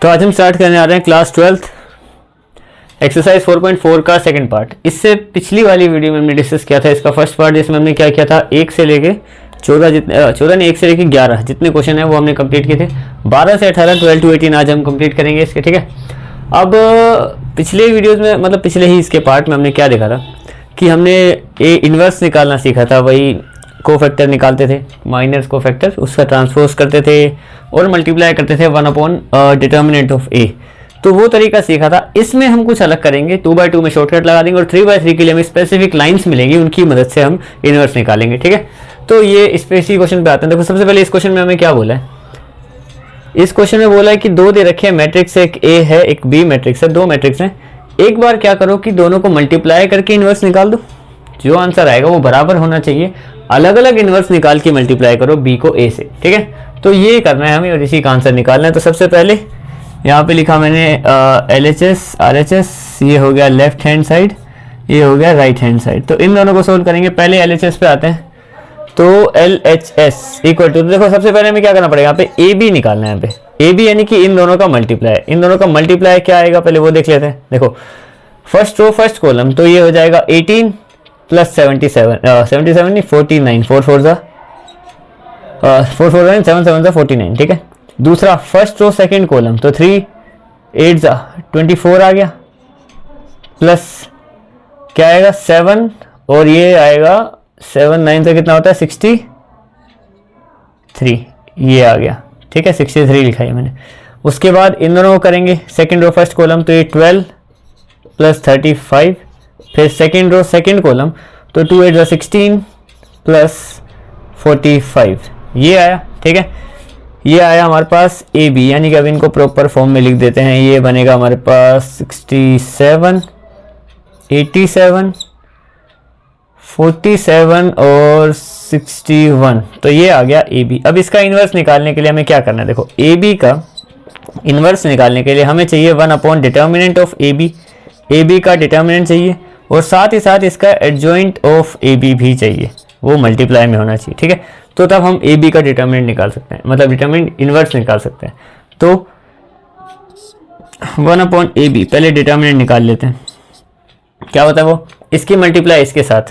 तो आज हम स्टार्ट करने आ रहे हैं क्लास 12th एक्सरसाइज 4.4 का सेकंड पार्ट। इससे पिछली वाली वीडियो में हमने डिस्कस किया था इसका फर्स्ट पार्ट, जिसमें हमने क्या किया था 1 से लेके 14 नहीं 1 से लेके 11 जितने क्वेश्चन है वो हमने कंप्लीट किए थे। 12 से 18 12 to 18 आज हम कंप्लीट करेंगे इसके, ठीक है। अब पिछले वीडियोज़ में मतलब पिछले ही इसके पार्ट में हमने क्या देखा था कि हमने ए इन्वर्स निकालना सीखा था। वही कोफैक्टर निकालते थे, माइनस कोफैक्टर, उसका ट्रांसपोज करते थे और मल्टीप्लाई करते थे 1 डिटर्मिनेंट ऑफ ए। तो वो तरीका सीखा था। इसमें हम कुछ अलग करेंगे, 2/2 में शॉर्टकट लगा देंगे और 3/3 के लिए हमें स्पेसिफिक लाइंस मिलेंगी, उनकी मदद से हम इन्वर्स निकालेंगे, ठीक है। तो ये स्पेसिफिक क्वेश्चन पे आते हैं। देखो सबसे पहले इस क्वेश्चन में हमें क्या बोला है, इस क्वेश्चन में बोला है कि दो दे रखे हैं मैट्रिक्स, एक ए है एक बी मैट्रिक्स है, दो मैट्रिक्स हैं। एक बार क्या करो कि दोनों को मल्टीप्लाई करके इन्वर्स निकाल दो, जो आंसर आएगा वो बराबर होना चाहिए। अलग अलग इन्वर्स निकाल के मल्टीप्लाई करो बी को ए से, ठीक है। तो ये करना है हमें और इसी का आंसर निकालना है। तो सबसे पहले यहाँ पे लिखा मैंने LHS RHS, ये हो गया लेफ्ट हैंड साइड, ये हो गया राइट हैंड साइड। तो इन दोनों को सोल्व करेंगे। पहले LHS पे आते हैं। तो LHS इक्वल टू, देखो सबसे पहले हमें क्या करना पड़ेगा, यहाँ पे AB निकालना है। यहाँ पे AB यानी कि इन दोनों का मल्टीप्लाई, इन दोनों का मल्टीप्लाई क्या आएगा पहले वो देख लेते हैं। देखो फर्स्ट रो फर्स्ट कॉलम, तो ये हो जाएगा 18 प्लस 77 नहीं 49, 4 4 7 7 49, ठीक है। दूसरा फर्स्ट रो सेकंड कॉलम, तो 3 8 24 आ गया, प्लस क्या आएगा 7 और ये आएगा 7 9 से कितना होता है 63, ये आ गया, ठीक है। 63 लिखा है मैंने। उसके बाद इन दोनों को करेंगे सेकंड रो फर्स्ट कॉलम, तो ये 12 प्लस 35, फिर सेकंड रो सेकंड कॉलम, तो 2 8 16 प्लस 45, ये आया, ठीक है। ये आया हमारे पास ए बी, यानी कि अब इनको प्रॉपर फॉर्म में लिख देते हैं। ये बनेगा हमारे पास 67 87 47 और 61, तो ये आ गया ए बी। अब इसका इन्वर्स निकालने के लिए हमें क्या करना है, देखो ए बी का इन्वर्स निकालने के लिए हमें चाहिए 1 डिटर्मिनेंट ऑफ ए बी का डिटर्मिनेंट चाहिए और साथ ही साथ इसका एडजॉइंट ऑफ ए बी भी चाहिए, वो मल्टीप्लाई में होना चाहिए, ठीक है। तो तब हम ए बी का डिटर्मिनेंट निकाल सकते हैं, मतलब डिटर्मिनेंट इन्वर्स निकाल सकते हैं। तो 1/AB, पहले डिटर्मिनेंट निकाल लेते हैं। क्या होता है वो, इसकी मल्टीप्लाई इसके साथ,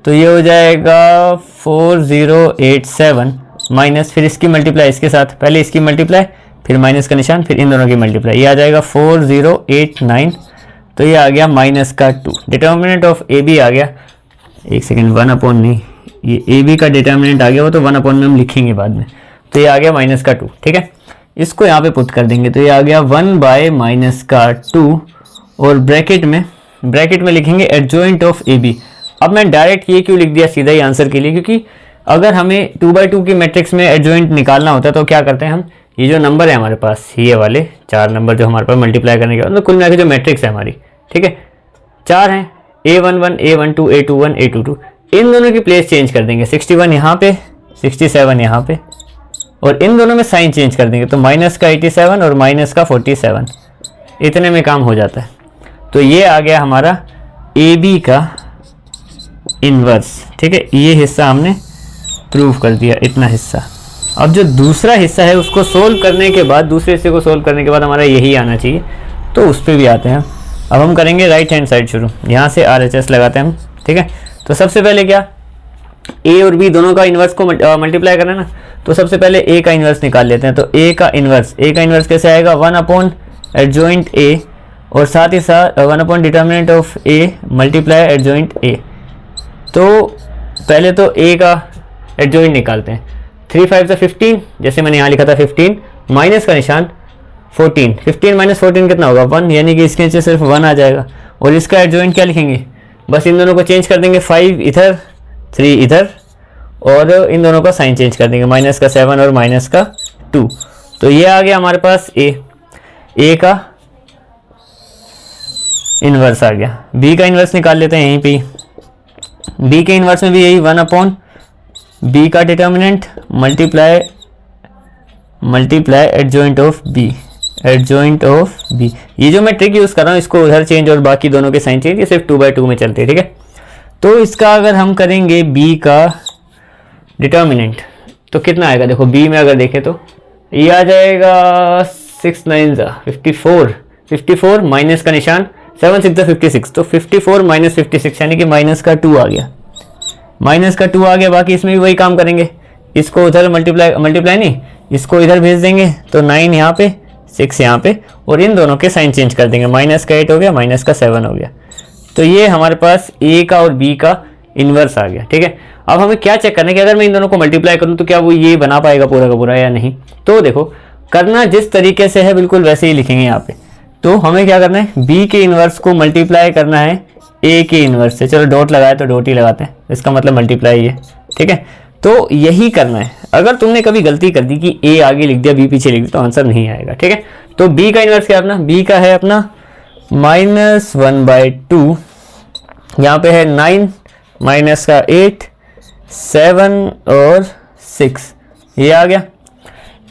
तो ये हो जाएगा 4087 माइनस, फिर इसकी मल्टीप्लाई इसके साथ, पहले इसकी मल्टीप्लाई फिर माइनस का निशान, फिर इन दोनों की मल्टीप्लाई, ये आ जाएगा 4089, तो ये आ गया माइनस का 2। डिटर्मिनेंट ऑफ ए बी आ गया, एक सेकेंड 1/ नहीं, ये ए बी का डिटर्मिनेंट आ गया, वो तो 1/ में हम लिखेंगे बाद में। तो ये आ गया माइनस का 2, ठीक है। इसको यहाँ पे पुट कर देंगे, तो ये आ गया 1/-2 और ब्रैकेट में लिखेंगे एडजॉइंट ऑफ ए बी। अब मैं डायरेक्ट ये क्यों लिख दिया सीधा ही आंसर के लिए, क्योंकि अगर हमें 2/2 की मैट्रिक्स में एडजॉइंट निकालना होता है तो क्या करते हैं हम, ये जो नंबर है हमारे पास, ये वाले 4 नंबर जो हमारे पास मल्टीप्लाई करने के बाद, तो कुल मिला के जो मैट्रिक्स है हमारी, ठीक है 4 हैं, A11 A12 A21 A22, इन दोनों की प्लेस चेंज कर देंगे, 61 यहाँ पे 67 यहाँ पे, और इन दोनों में साइन चेंज कर देंगे, तो माइनस का 87 और माइनस का 47, इतने में काम हो जाता है। तो ये आ गया हमारा ए बी का इन्वर्स, ठीक है। ये हिस्सा हमने प्रूव कर दिया, इतना हिस्सा। अब जो दूसरा हिस्सा है उसको सोल्व करने के बाद, दूसरे हिस्से को सोल्व करने के बाद हमारा यही आना चाहिए, तो उस पर भी आते हैं। अब हम करेंगे राइट हैंड साइड शुरू, यहाँ से RHS लगाते हैं हम, ठीक है। तो सबसे पहले क्या, ए और बी दोनों का इन्वर्स को मल्टीप्लाई करना है ना, तो सबसे पहले ए का इन्वर्स निकाल लेते हैं। तो ए का इन्वर्स कैसे आएगा, 1/ एडजॉइंट ए और साथ ही साथ 1/ determinant of A multiply adjoint A. तो पहले तो ए का एडजॉइंट निकालते हैं, 3 5 15, जैसे मैंने यहाँ लिखा था 15, माइनस का निशान 14, 15 - 14 कितना होगा 1, यानी कि इसके नीचे सिर्फ 1 आ जाएगा। और इसका एडजॉइंट क्या लिखेंगे, बस इन दोनों को चेंज कर देंगे, 5 इधर 3 इधर, और इन दोनों का साइन चेंज कर देंगे, माइनस का 7 और माइनस का 2। तो ये आ गया हमारे पास ए का इन्वर्स आ गया। बी का इन्वर्स निकाल लेते हैं यहीं पे। बी के इन्वर्स में भी यही 1/B का determinant multiply adjoint of B. ये जो मैं ट्रिक यूज कर रहा हूँ इसको उधर चेंज और बाकी दोनों के साइन चेंज, ये सिर्फ 2/2 में चलते हैं, ठीक है। तो इसका अगर हम करेंगे बी का डिटर्मिनेंट तो कितना आएगा, देखो बी में अगर देखें तो ये आ जाएगा 6 9 54, 54 माइनस का निशान, 7 6 56, तो 54 माइनस 56 यानी कि माइनस का 2 आ गया, माइनस का 2 आ गया। बाकी इसमें भी वही काम करेंगे, इसको उधर मल्टीप्लाई नहीं, इसको इधर भेज देंगे, तो 9 यहाँ पे 6 यहाँ पे, और इन दोनों के साइन चेंज कर देंगे, माइनस का 8 हो गया, माइनस का 7 हो गया। तो ये हमारे पास ए का और बी का इन्वर्स आ गया, ठीक है। अब हमें क्या चेक करना है कि अगर मैं इन दोनों को मल्टीप्लाई करूं तो क्या वो ये बना पाएगा पूरा का पूरा या नहीं। तो देखो करना जिस तरीके से है बिल्कुल वैसे ही लिखेंगे यहाँ पे। तो हमें क्या करना है, बी के इन्वर्स को मल्टीप्लाई करना है ए के इन्वर्स से। चलो डॉट लगाए तो डॉट ही लगाते हैं, इसका मतलब मल्टीप्लाई है, ठीक है। तो यही करना है। अगर तुमने कभी गलती कर दी कि ए आगे लिख दिया बी पीछे लिख दिया तो आंसर नहीं आएगा, ठीक है। तो बी का इन्वर्स क्या अपना, बी का है अपना -1/2, यहाँ पे है 9 माइनस का 8 7 और 6, ये आ गया।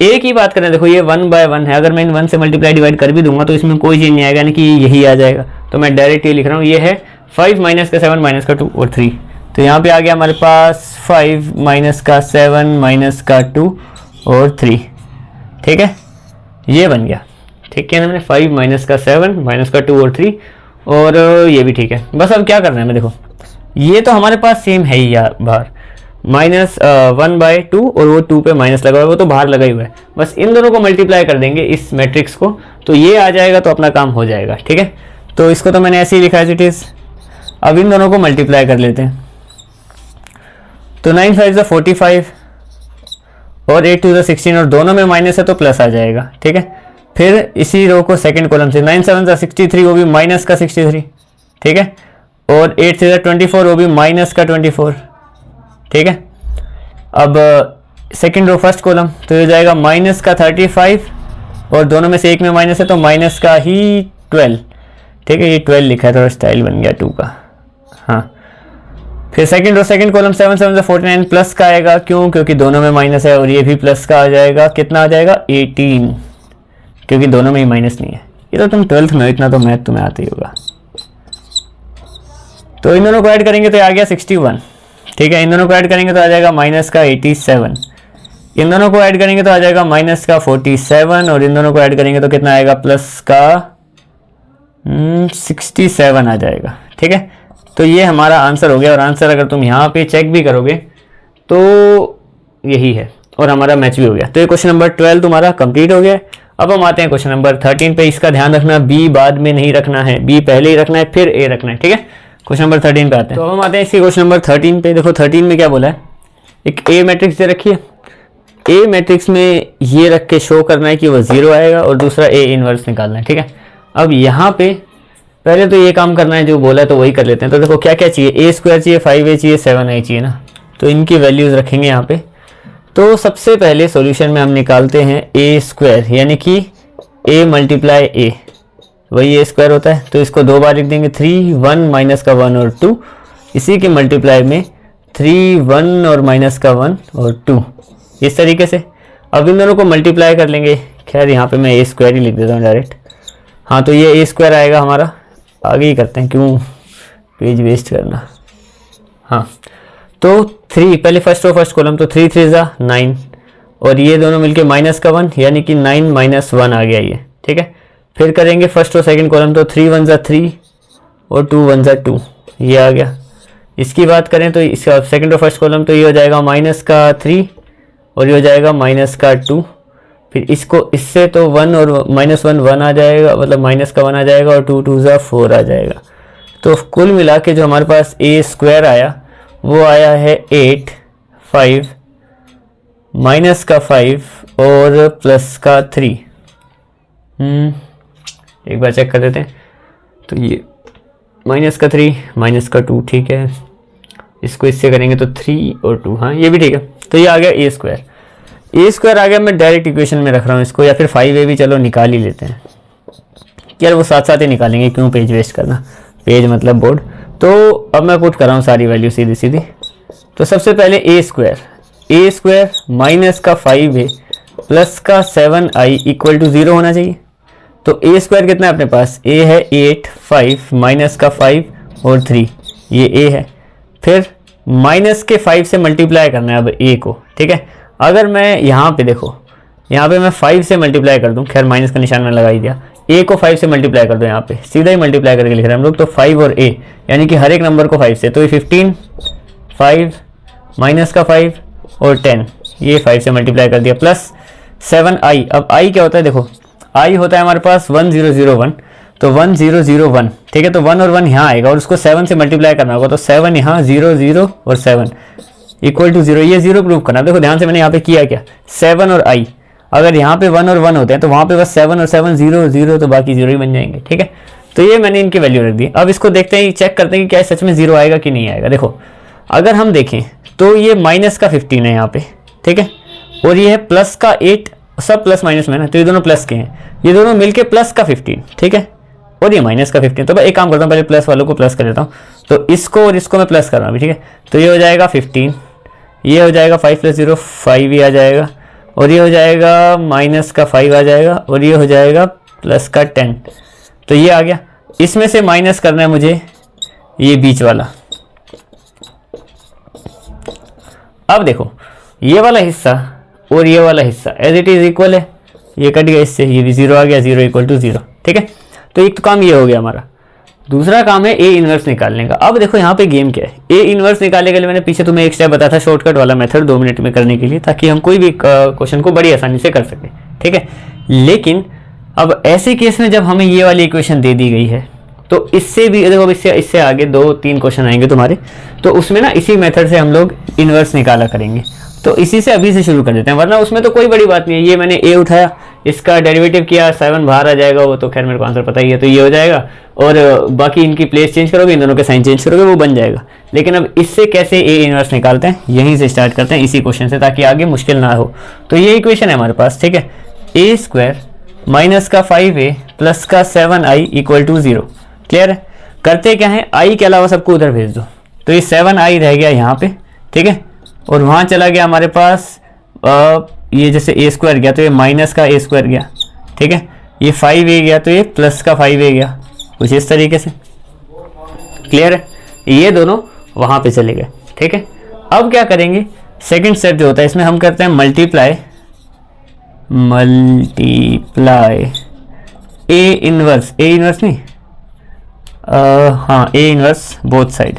ए की बात करें, देखो ये 1/1 है, अगर मैं इन 1 से मल्टीप्लाई डिवाइड कर भी दूंगा तो इसमें कोई चीज़ नहीं आएगा, यानी कि यही आ जाएगा। तो मैं डायरेक्ट ये लिख रहा हूँ, ये है 5 माइनस का 7 माइनस का 2 और 3। तो यहाँ पे आ गया हमारे पास 5 माइनस का 7 माइनस का 2 और 3, ठीक है, ये बन गया, ठीक है। मैंने 5 माइनस का 7 माइनस का 2 और 3, और ये भी ठीक है। बस अब क्या करना है, मैं देखो ये तो हमारे पास सेम है ही यार, बाहर -1/2 और वो 2 पे माइनस लगा हुआ है, वो तो बाहर लगा ही हुआ है। बस इन दोनों को मल्टीप्लाई कर देंगे इस मैट्रिक्स को, तो ये आ जाएगा, तो अपना काम हो जाएगा, ठीक है। तो इसको तो मैंने ऐसे ही लिखा है इट इज। अब इन दोनों को मल्टीप्लाई कर लेते हैं, तो 9 5 45 और 8 2 16, और दोनों में माइनस है तो प्लस आ जाएगा, ठीक है। फिर इसी रो को सेकंड कॉलम से 9 7 63, वो भी माइनस का 63, ठीक है, और 8 3 24, वो भी माइनस का 24, ठीक है। अब सेकंड रो फर्स्ट कॉलम, तो ये जाएगा माइनस का 35, और दोनों में से एक में माइनस है तो माइनस का ही 12, ठीक है। ये 12 लिखा है, थोड़ा स्टाइल बन गया 2 का, हाँ। फिर second row second column 7 7 49, plus का आएगा, क्यों, क्योंकि दोनों में माइनस है, और ये भी प्लस का आ जाएगा। कितना आ जाएगा, 18, क्योंकि दोनों में ही माइनस नहीं है। ये तो तुम 12th में, इतना तो मैथ तुम्हें आता ही होगा। तो इन दोनों को ऐड करेंगे तो आ गया 61, ठीक है। इन दोनों को ऐड करेंगे तो आ जाएगा माइनस का 87, इन दोनों को ऐड करेंगे तो आ जाएगा माइनस का 47, और इन दोनों को ऐड करेंगे तो कितना आएगा, प्लस का 67 आ जाएगा, ठीक है। तो ये हमारा आंसर हो गया, और आंसर अगर तुम यहाँ पे चेक भी करोगे तो यही है, और हमारा मैच भी हो गया। तो ये क्वेश्चन नंबर 12 तुम्हारा कंप्लीट हो गया। अब हम आते हैं क्वेश्चन नंबर 13 पे। इसका ध्यान रखना, बी बाद में नहीं रखना है, बी पहले ही रखना है, फिर ए रखना है, ठीक है। क्वेश्चन नंबर 13 पे आते हैं। तो हम आते हैं इसके क्वेश्चन नंबर 13 पे। देखो 13 में क्या बोला है, एक ए मैट्रिक्स दे रखी है, ए मैट्रिक्स में ये रख के शो करना है कि वो 0 आएगा, और दूसरा ए इनवर्स निकालना है, ठीक है। अब यहाँ पे पहले तो ये काम करना है जो बोला है, तो वही कर लेते हैं। तो देखो क्या क्या चाहिए, ए स्क्वायर चाहिए, 5a चाहिए, 7a चाहिए ना, तो इनकी वैल्यूज रखेंगे यहाँ पे। तो सबसे पहले सॉल्यूशन में हम निकालते हैं ए स्क्वायर, यानी कि ए मल्टीप्लाई ए, वही ए स्क्वायर होता है। तो इसको 2 बार लिख देंगे, 3 1 माइनस का 1 और 2, इसी के मल्टीप्लाई में 3 1 और माइनस का 1 और 2, इस तरीके से। अब इन दोनों को मल्टीप्लाई कर लेंगे। खैर यहाँ पे मैं ए स्क्वायर ही लिख देता हूँ डायरेक्ट, हाँ। तो ये ए स्क्वायर आएगा हमारा, आगे ही करते हैं, क्यों पेज वेस्ट करना, हाँ। तो 3 पहले फर्स्ट रो फर्स्ट कॉलम, तो 3 3 9, और ये दोनों मिलके माइनस का 1, यानी कि 9 माइनस 1 आ गया ये, ठीक है। फिर करेंगे फर्स्ट रो सेकंड कॉलम, तो 3 1 3 और 2 1 2, ये आ गया। इसकी बात करें तो इसका सेकंड रो फर्स्ट कॉलम, तो ये हो जाएगा माइनस का 3 और ये हो जाएगा माइनस का 2। फिर इसको इससे तो 1 और -1 1 आ जाएगा, मतलब माइनस का 1 आ जाएगा, और 2 2 4 आ जाएगा। तो कुल मिला के जो हमारे पास ए स्क्वायर आया वो आया है 8 5 माइनस का 5 और प्लस का 3। एक बार चेक कर देते हैं। तो ये माइनस का 3 माइनस का 2, ठीक है। इसको इससे करेंगे तो 3 और 2, हाँ ये भी ठीक है। तो ये आ गया ए स्क्वायर। ए स्क्वायर आ गया, मैं डायरेक्ट इक्वेशन में रख रहा हूँ इसको, या फिर 5a भी चलो निकाल ही लेते हैं यार, वो साथ साथ ही निकालेंगे, क्यों पेज वेस्ट करना, पेज मतलब बोर्ड। तो अब मैं पुट कर रहा हूँ सारी वैल्यू सीधी सीधी। तो सबसे पहले ए स्क्वायर माइनस का 5a प्लस का 7i इक्वल टू 0 होना चाहिए। तो ए स्क्वायर कितना है अपने पास, ए है 8 5 माइनस का 5 और 3, ये ए है। फिर माइनस के 5 से मल्टीप्लाई करना है अब ए को, ठीक है। अगर मैं यहाँ पे देखो यहाँ पे मैं 5 से मल्टीप्लाई कर दूँ, खैर माइनस का निशान मैंने लगा ही दिया, ए को 5 से मल्टीप्लाई कर दो, यहाँ पे सीधा ही मल्टीप्लाई करके लिख रहे हैं हम लोग, तो 5 और ए यानी कि हर एक नंबर को 5 से, तो ये 15, 5 माइनस का 5 और 10, ये 5 से मल्टीप्लाई कर दिया, प्लस 7i। अब i क्या होता है, देखो i होता है हमारे पास 1001, तो 1001, ठीक है, तो 1 और 1 यहाँ आएगा और उसको 7 से मल्टीप्लाई करना होगा, तो 7 यहाँ, 0 0 और 7 इक्वल टू 0, ये 0 प्रूव करना। देखो ध्यान से मैंने यहाँ पे किया क्या, 7 और i, अगर यहाँ पे 1 और 1 होते हैं तो वहाँ पे बस 7 और 7 0 0, तो बाकी 0 ही बन जाएंगे, ठीक है। तो ये मैंने इनकी वैल्यू रख दी। अब इसको देखते हैं, चेक करते हैं कि क्या सच में 0 आएगा कि नहीं आएगा। देखो अगर हम देखें तो ये माइनस का 15 है यहाँ पे, ठीक है, और ये है प्लस का 8, सब प्लस माइनस में ना, तो ये दोनों प्लस के हैं, ये दोनों मिलके प्लस का 15, ठीक है, और ये माइनस का 15। तो मैं एक काम करता हूँ, पहले प्लस वालों को प्लस कर देता हूँ, तो इसको और इसको मैं प्लस कर रहा हूँ, ठीक है, तो ये हो जाएगा 15, ये हो जाएगा 5 + 0 5 ही आ जाएगा, और ये हो जाएगा माइनस का 5 आ जाएगा, और ये हो जाएगा प्लस का 10, तो ये आ गया। इसमें से माइनस करना है मुझे ये बीच वाला। अब देखो ये वाला हिस्सा और ये वाला हिस्सा एज इट इज इक्वल है, ये कट गया इससे, ये भी 0 आ गया, 0 इक्वल टू 0, ठीक है। तो एक तो काम ये हो गया हमारा। दूसरा काम है ए इनवर्स निकालने का। अब देखो यहाँ पे गेम क्या है, ए इनवर्स निकालने के लिए मैंने पीछे तुम्हें एक स्टेप बताया था, शॉर्टकट वाला मेथड 2 मिनट में करने के लिए, ताकि हम कोई भी क्वेश्चन को बड़ी आसानी से कर सकें, ठीक है। लेकिन अब ऐसे केस में जब हमें ये वाली इक्वेशन दे दी गई है, तो इससे भी देखो, इससे आगे 2-3 क्वेश्चन आएंगे तुम्हारे, तो उसमें ना इसी मेथड से हम लोग इनवर्स निकाला करेंगे। तो इसी से अभी से शुरू कर देते हैं, वरना उसमें तो कोई बड़ी बात नहीं है। ये मैंने ए उठाया, इसका डेरिवेटिव किया, 7 बाहर आ जाएगा, वो तो खैर मेरे को आंसर पता ही है, तो ये हो जाएगा, और बाकी इनकी प्लेस चेंज करोगे, इन दोनों के साइन चेंज करोगे, वो बन जाएगा। लेकिन अब इससे कैसे ए इनवर्स निकालते हैं, यहीं से स्टार्ट करते हैं, इसी क्वेश्चन से, ताकि आगे मुश्किल ना हो। तो ये इक्वेशन है हमारे पास, ठीक है, a² माइनस का 5a प्लस का 7i इक्वल टू 0। क्लियर है। करते क्या है, i के अलावा सबको उधर भेज दो, तो ये 7i रह गया यहाँ पे, ठीक है, और वहाँ चला गया हमारे पास ये जैसे a² गया तो ये माइनस का a² गया, ठीक है, ये 5a गया तो ये प्लस का 5a गया, कुछ इस तरीके से। क्लियर है, ये दोनों वहाँ पे चले गए, ठीक है। अब क्या करेंगे, सेकंड स्टेप जो होता है इसमें हम करते हैं मल्टीप्लाई ए इनवर्स नहीं, हाँ ए इनवर्स बोथ साइड,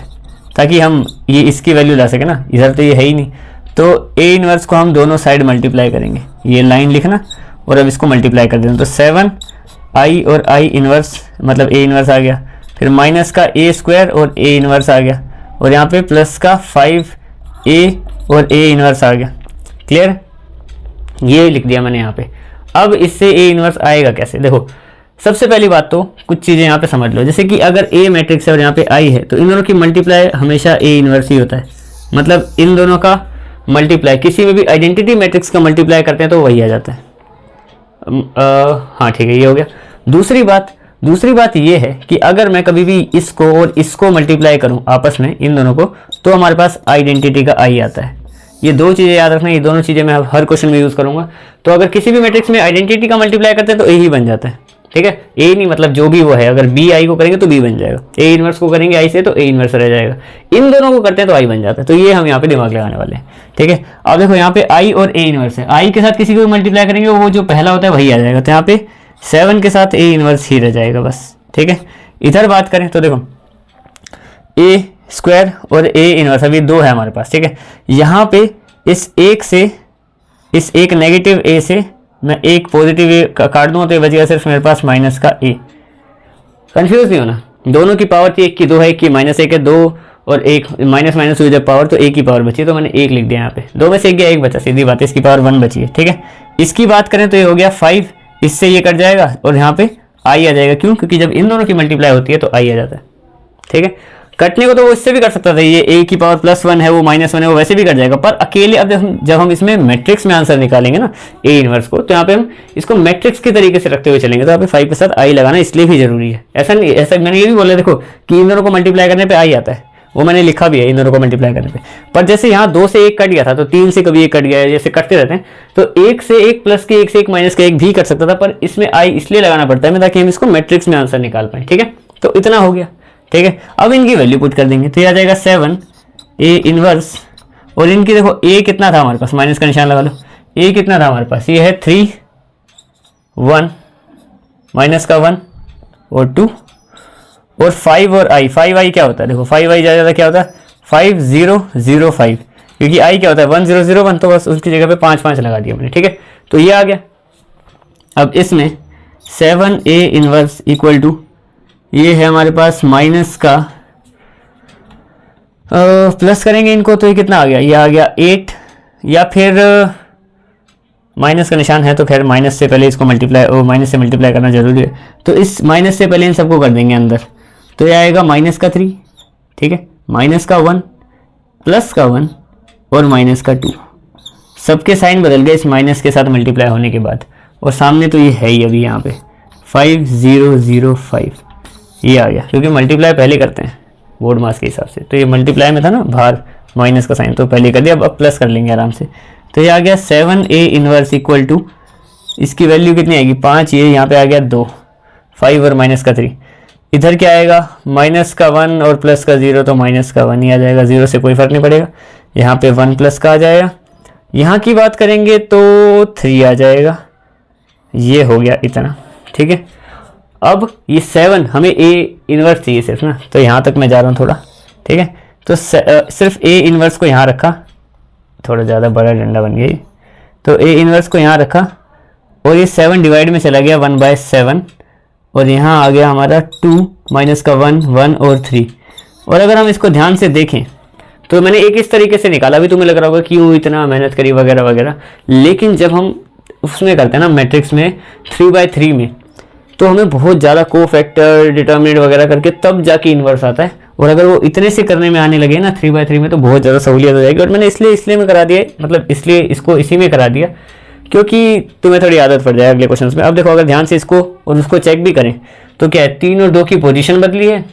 ताकि हम ये इसकी वैल्यू ला सके ना, इधर तो ये है ही नहीं, तो ए इनवर्स को हम दोनों साइड मल्टीप्लाई करेंगे, ये लाइन लिखना और अब इसको मल्टीप्लाई कर देना, तो 7i और i इनवर्स मतलब ए इनवर्स आ गया, फिर माइनस का a² और ए इनवर्स आ गया, और यहाँ पे प्लस का 5a और ए इनवर्स आ गया। क्लियर, ये लिख दिया मैंने यहाँ पे। अब इससे ए इनवर्स आएगा कैसे, देखो सबसे पहली बात तो कुछ चीज़ें यहाँ पे समझ लो, जैसे कि अगर ए मैट्रिक्स है और यहाँ पे आई है, तो इन दोनों की मल्टीप्लाई हमेशा ए इनवर्स ही होता है, मतलब इन दोनों का मल्टीप्लाई किसी में भी आइडेंटिटी मैट्रिक्स का मल्टीप्लाई करते हैं तो वही आ जाता है। हाँ ठीक है, ये हो गया। दूसरी बात ये है कि अगर मैं कभी भी इसको और इसको मल्टीप्लाई करूँ आपस में इन दोनों को, तो हमारे पास आइडेंटिटी का आई आता है। ये दो चीज़ें याद रखना, ये दोनों चीज़ें मैं हर क्वेश्चन में यूज़ करूँगा। तो अगर किसी भी मैट्रिक्स में आइडेंटिटी का मल्टीप्लाई करते हैं तो ए ही बन जाता है, ठीक है। ए नहीं मतलब जो भी वो है, अगर बी आई को करेंगे तो बी बन जाएगा, ए इनवर्स को करेंगे आई से तो ए इनवर्स रह जाएगा, इन दोनों को करते हैं तो आई बन जाता है। तो ये हम यहाँ पे दिमाग लगाने वाले हैं, ठीक है। अब देखो यहाँ पे आई और ए इनवर्स है, आई के साथ किसी को मल्टीप्लाई करेंगे वो जो पहला होता है वही आ जाएगा, तो यहाँ पे 7 के साथ ए इनवर्स ही रह जाएगा बस, ठीक है। इधर बात करें तो देखो a² और ए इनवर्स अभी दो है हमारे पास, ठीक है। यहाँ पे इस एक से, इस एक नेगेटिव ए से मैं एक पॉजिटिव ए काट दूंगा तो ये बच गया सिर्फ मेरे पास माइनस का ए। कंफ्यूज नहीं होना, दोनों की पावर थी, एक की 2 है, एक की -1 है, 2 और 1 माइनस माइनस हुई जब पावर तो एक की पावर बची, तो मैंने 1 लिख दिया यहाँ पे, 2 में से 1 गया, 1 बचा, सीधी बात है, इसकी पावर 1 बची है, ठीक है। इसकी बात करें तो ये हो गया 5, इससे ये कट जाएगा और यहाँ पे आई आ जाएगा, क्यों, क्योंकि जब इन दोनों की मल्टीप्लाई होती है तो आई आ जाता है, ठीक है। कटने को तो वो इससे भी कर सकता था, ये a की पावर +1 है, वो -1 है, वो वैसे भी कट जाएगा, पर अकेले अब जब हम इसमें मैट्रिक्स में आंसर निकालेंगे ना a इनवर्स को, तो यहाँ पे हम इसको मैट्रिक्स के तरीके से रखते हुए चलेंगे, तो यहाँ पे 5 के साथ i लगाना इसलिए भी जरूरी है। ऐसा नहीं, ऐसा मैंने ये भी बोला देखो कि इन दोनों को मल्टीप्लाई करने पर i आता है, वो मैंने लिखा भी है इन दोनों को मल्टीप्लाई करने पे। पर जैसे यहाँ 2 से 1 कट गया था तो 3 से कभी 1 कट गया है, जैसे कटते रहते हैं, तो 1 से 1 प्लस के 1 से 1 माइनस के 1 भी कर सकता था, पर इसमें i इसलिए लगाना पड़ता है ताकि हम इसको मैट्रिक्स में आंसर निकाल पाए, ठीक है। तो इतना हो गया, ठीक है। अब इनकी वैल्यू पुट कर देंगे तो ये आ जाएगा 7 ए इनवर्स, और इनकी देखो a कितना था हमारे पास, माइनस का निशान लगा लो, ए कितना था हमारे पास, ये है 3 1 माइनस का 1 और 2 और 5 और आई, 5i क्या होता है, देखो 5i ज़्यादा क्या होता है 5005, क्योंकि i क्या होता है 1001, तो बस उसकी जगह पे 5 5 लगा दिया हमने, ठीक है। तो ये आ गया। अब इसमें 7a इनवर्स इक्वल टू, ये है हमारे पास माइनस का प्लस करेंगे इनको तो ये कितना आ गया, ये आ गया 8, या फिर माइनस का निशान है तो फिर माइनस से पहले इसको मल्टीप्लाई, माइनस से मल्टीप्लाई करना जरूरी है, तो इस माइनस से पहले इन सबको कर देंगे अंदर, तो ये आएगा माइनस का 3, ठीक है, माइनस का 1 प्लस का 1 और माइनस का 2, सबके साइन बदल गए इस माइनस के साथ मल्टीप्लाई होने के बाद, और सामने तो ये है ही अभी यहाँ पे 5005, ये आ गया, क्योंकि मल्टीप्लाई पहले करते हैं बोर्ड मास के हिसाब से, तो ये मल्टीप्लाई में था ना बाहर माइनस का साइन, तो पहले कर दिया, अब प्लस कर लेंगे आराम से। तो ये आ गया 7a इनवर्स इक्वल टू, इसकी वैल्यू कितनी आएगी 5, ये यहाँ पे आ गया 2, 5 और माइनस का 3, इधर क्या आएगा माइनस का 1 और प्लस का 0, तो माइनस का 1 ही आ जाएगा, 0 से कोई फर्क नहीं पड़ेगा, यहाँ पे 1 प्लस का आ जाएगा, यहाँ की बात करेंगे तो 3 आ जाएगा, ये हो गया इतना, ठीक है। अब ये 7 हमें a इनवर्स चाहिए सिर्फ ना, तो यहाँ तक मैं जा रहा हूँ थोड़ा, ठीक है। तो सिर्फ a इनवर्स को यहाँ रखा, थोड़ा ज़्यादा बड़ा डंडा बन गया, तो a इनवर्स को यहाँ रखा और ये 7 डिवाइड में चला गया 1/7, और यहाँ आ गया हमारा 2 माइनस का 1 1 और 3। और अगर हम इसको ध्यान से देखें तो मैंने एक इस तरीके से निकाला, अभी तुम्हें लग रहा होगा क्यों इतना मेहनत करी वगैरह वगैरह, लेकिन जब हम उसमें करते हैं ना मैट्रिक्स में 3/3 में, तो हमें बहुत ज़्यादा कोफैक्टर डिटर्मिनेंट वगैरह करके तब जाके इन्वर्स आता है, और अगर वो इतने से करने में आने लगे ना 3/3 में, तो बहुत ज़्यादा सहूलियत हो जाएगी। और मैंने इसलिए में करा दिया, मतलब इसलिए इसको इसी में करा दिया क्योंकि तुम्हें थोड़ी आदत पड़ जाए अगले क्वेश्चन में। अब देखो अगर ध्यान से इसको और उसको चेक भी करें तो क्या है 3 और 2 की पोजीशन बदली है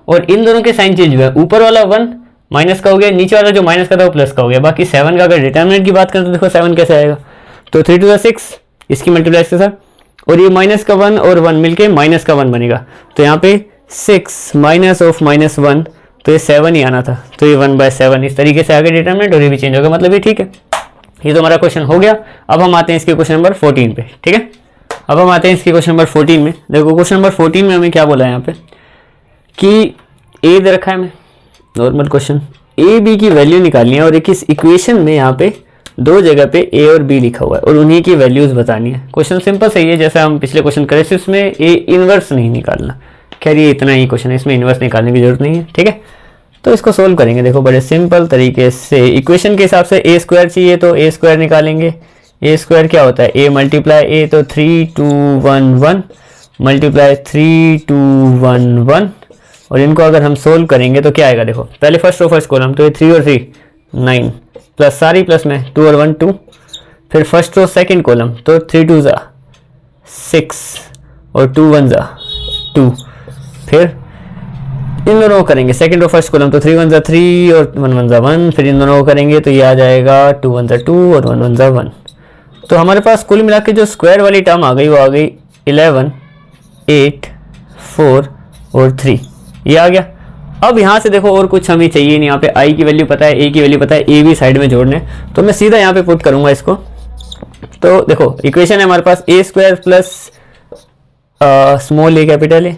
और इन दोनों के साइन चेंज हुए हैं, ऊपर वाला 1 माइनस का हो गया, नीचे वाला जो माइनस का था वो प्लस का हो गया। बाकी 7 का अगर डिटर्मिनेंट की बात करें तो देखो 7 कैसे आएगा, तो 3 to the 6 इसकी मल्टीप्लाई के साथ, और ये माइनस का 1 और 1 मिलके माइनस का 1 बनेगा, तो यहाँ पे 6 माइनस ऑफ -1, तो ये 7 ही आना था, तो ये 1/7 इस तरीके से आगे डिटर्मिनेंट, और ये भी चेंज होगा, मतलब ये ठीक है। ये तो हमारा क्वेश्चन हो गया। अब हम आते हैं इसके क्वेश्चन नंबर 14 पे, ठीक है। अब हम आते हैं इसके क्वेश्चन नंबर 14 में। देखो क्वेश्चन नंबर 14 में हमें क्या बोला है यहाँ पे कि ए दे रखा है, हमें नॉर्मल क्वेश्चन, ए बी की वैल्यू निकालनी है, और एक इस इक्वेशन में यहाँ पे दो जगह पे ए और बी लिखा हुआ है और उन्हीं की वैल्यूज बतानी है। क्वेश्चन सिंपल सही है, जैसे हम पिछले क्वेश्चन करे थे उसमें ए इनवर्स नहीं निकालना। खैर ये इतना ही क्वेश्चन है, इसमें इनवर्स निकालने की जरूरत नहीं है, ठीक है। तो इसको सोल्व करेंगे, देखो बड़े सिंपल तरीके से। इक्वेशन के हिसाब से ए स्क्वायर चाहिए तो ए स्क्वायर निकालेंगे। ए स्क्वायर क्या होता है, ए मल्टीप्लाई ए, तो 3 2 1 1 मल्टीप्लाई 3 2 1 1, और इनको अगर हम सोल्व करेंगे तो क्या आएगा, देखो पहले फर्स्ट रो फर्स्ट कॉलम, तो ये 3 और 3 9 प्लस सारी प्लस में 2 और 1 2, फिर फर्स्ट रो सेकंड कॉलम, तो 3 2 6 और 2 1 2, फिर इन दोनों को करेंगे सेकंड रो फर्स्ट कॉलम, तो 3 1 3 और 1 1 1, फिर इन दोनों को करेंगे तो ये आ जाएगा 2 1 2 और 1 1 1। तो हमारे पास कुल मिला के जो स्क्वायर वाली टर्म आ गई वो आ गई 11 8 4 और 3, ये आ गया। अब यहाँ से देखो और कुछ हमें चाहिए नहीं, यहाँ पे आई की वैल्यू पता है, ए की वैल्यू पता है, ए भी साइड में जोड़ने, तो मैं सीधा यहाँ पे पुट करूँगा इसको। तो देखो इक्वेशन है हमारे पास A square plus small A capital A,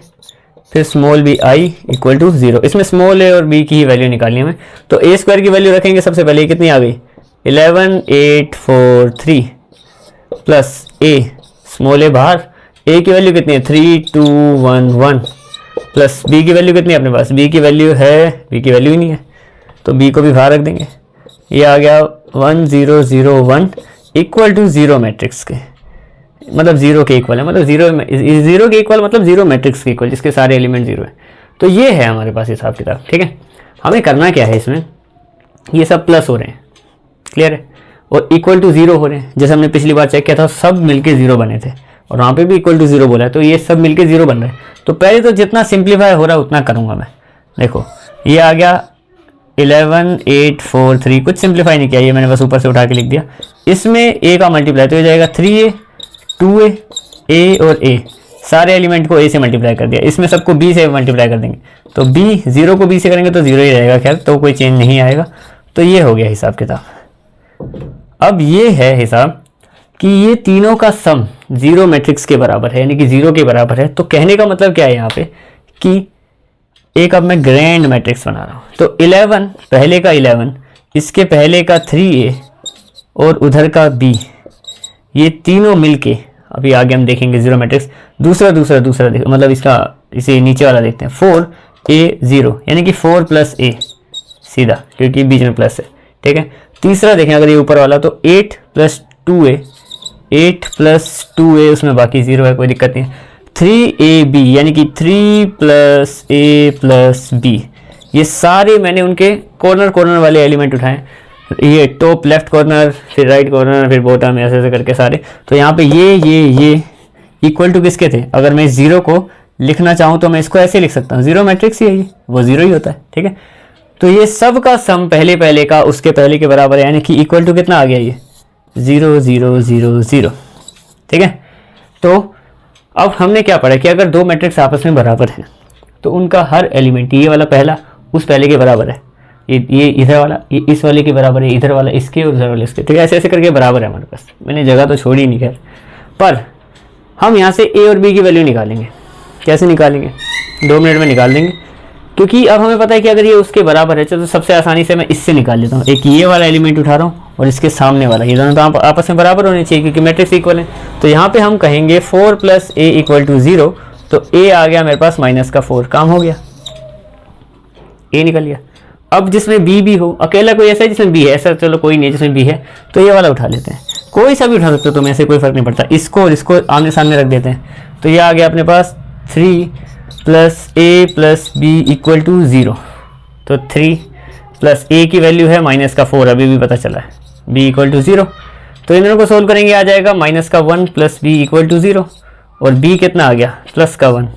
फिर small B I equal to 0। इसमें स्मॉल ए और बी की ही वैल्यू निकालनी है हमें, तो ए स्क्वायर की वैल्यू रखेंगे सबसे पहले, कितनी आ गई 11 8 4 3 प्लस ए स्मॉल ए बाहर, ए की वैल्यू कितनी है 3 2 1 1, प्लस बी की वैल्यू कितनी है अपने पास, बी की वैल्यू है, बी की वैल्यू ही नहीं है तो बी को भी बाहर रख देंगे। ये आ गया 1 0 0 1 इक्वल टू 0 मैट्रिक्स के, मतलब 0 के इक्वल है, मतलब 0 के इक्वल मतलब 0 मैट्रिक्स के इक्वल जिसके सारे एलिमेंट 0 है। तो ये है हमारे पास हिसाब किताब, ठीक है। हमें करना क्या है, इसमें ये सब प्लस हो रहे हैं, क्लियर है, और इक्वल टू 0 हो रहे हैं। जैसे हमने पिछली बार चेक किया था सब मिलके 0 बने थे और वहाँ पे भी इक्वल टू 0 बोला है, तो ये सब मिलके 0 बन रहे हैं। तो पहले तो जितना सिंप्लीफाई हो रहा है उतना करूँगा मैं। देखो ये आ गया 11 8 4 3, कुछ सिंप्लीफाई नहीं किया, ये मैंने बस ऊपर से उठा के लिख दिया। इसमें ए का मल्टीप्लाई तो ये जाएगा 3a 2a a और a, सारे एलिमेंट को a से मल्टीप्लाई कर दिया, इसमें सबको b से मल्टीप्लाई कर देंगे, तो b 0 को b से करेंगे तो 0 ही रहेगा, खैर तो कोई चेंज नहीं आएगा। तो ये हो गया हिसाब किताब। अब ये है हिसाब कि ये तीनों का सम जीरो मैट्रिक्स के बराबर है, यानी कि जीरो के बराबर है। तो कहने का मतलब क्या है यहाँ पे कि एक अब मैं ग्रैंड मैट्रिक्स बना रहा हूँ। तो 11 पहले का 11, इसके पहले का 3a और उधर का b, ये तीनों मिलके अभी आगे हम देखेंगे जीरो मैट्रिक्स। दूसरा मतलब इसका इसे नीचे वाला देखते हैं 4a 0, यानी कि 4 + a सीधा, क्योंकि बीच में प्लस है, ठीक है। तीसरा देखें अगर ये ऊपर वाला तो 8 + 2a, 8 + 2a, उसमें बाकी 0 है, कोई दिक्कत नहीं है। 3ab यानी कि 3 + a + b, ये सारे मैंने उनके कॉर्नर वाले एलिमेंट उठाए, ये टॉप लेफ्ट कॉर्नर, फिर राइट कॉर्नर, फिर बॉटम, ऐसे ऐसे करके सारे। तो यहाँ पे ये इक्वल टू किसके थे? अगर मैं जीरो को लिखना चाहूँ तो मैं इसको ऐसे लिख सकता हूँ, जीरो मैट्रिक्स ही है, ये वो जीरो ही होता है, ठीक है। तो ये सब का सम पहले का उसके पहले के बराबर है, यानी कि इक्वल टू कितना आ गया ये 0 0 0 0, ठीक है। तो अब हमने क्या पढ़ा कि अगर दो मैट्रिक्स आपस में बराबर हैं तो उनका हर एलिमेंट, ये वाला पहला उस पहले के बराबर है, ये इधर वाला ये इस वाले के बराबर है, इधर वाला इसके और इधर वाले इसके, ठीक है। ऐसे ऐसे करके बराबर है हमारे पास। मैंने जगह तो छोड़ी नहीं खैर, पर हम यहाँ से a और b की वैल्यू निकालेंगे। कैसे निकालेंगे? 2 मिनट में निकाल देंगे, क्योंकि अब हमें पता है कि अगर ये उसके बराबर है, चलो सबसे आसानी से मैं इससे निकाल लेता हूँ। एक ये वाला एलिमेंट उठा रहा हूँ और इसके सामने वाला, ये दोनों तो आपस में बराबर होने चाहिए क्योंकि मैट्रिक्स इक्वल है। तो यहाँ पे हम कहेंगे 4 + a = 0, तो a आ गया मेरे पास -4, काम हो गया, a निकल गया। अब जिसमें b भी हो, अकेला कोई ऐसा है जिसमें b है? ऐसा चलो कोई नहीं है जिसमें b है, तो ये वाला उठा लेते हैं। कोई सा भी उठा सकते हो तुम, ऐसे कोई फर्क नहीं पड़ता। इसको और इसको आमने सामने रख देते हैं, तो ये आ गया अपने पास 3 + a + b = 0। तो 3 + a की वैल्यू है -4, अभी भी पता चला है, b = 0। तो इन दोनों को सोल्व करेंगे, आ जाएगा -1 + b = 0, और b कितना आ गया +1,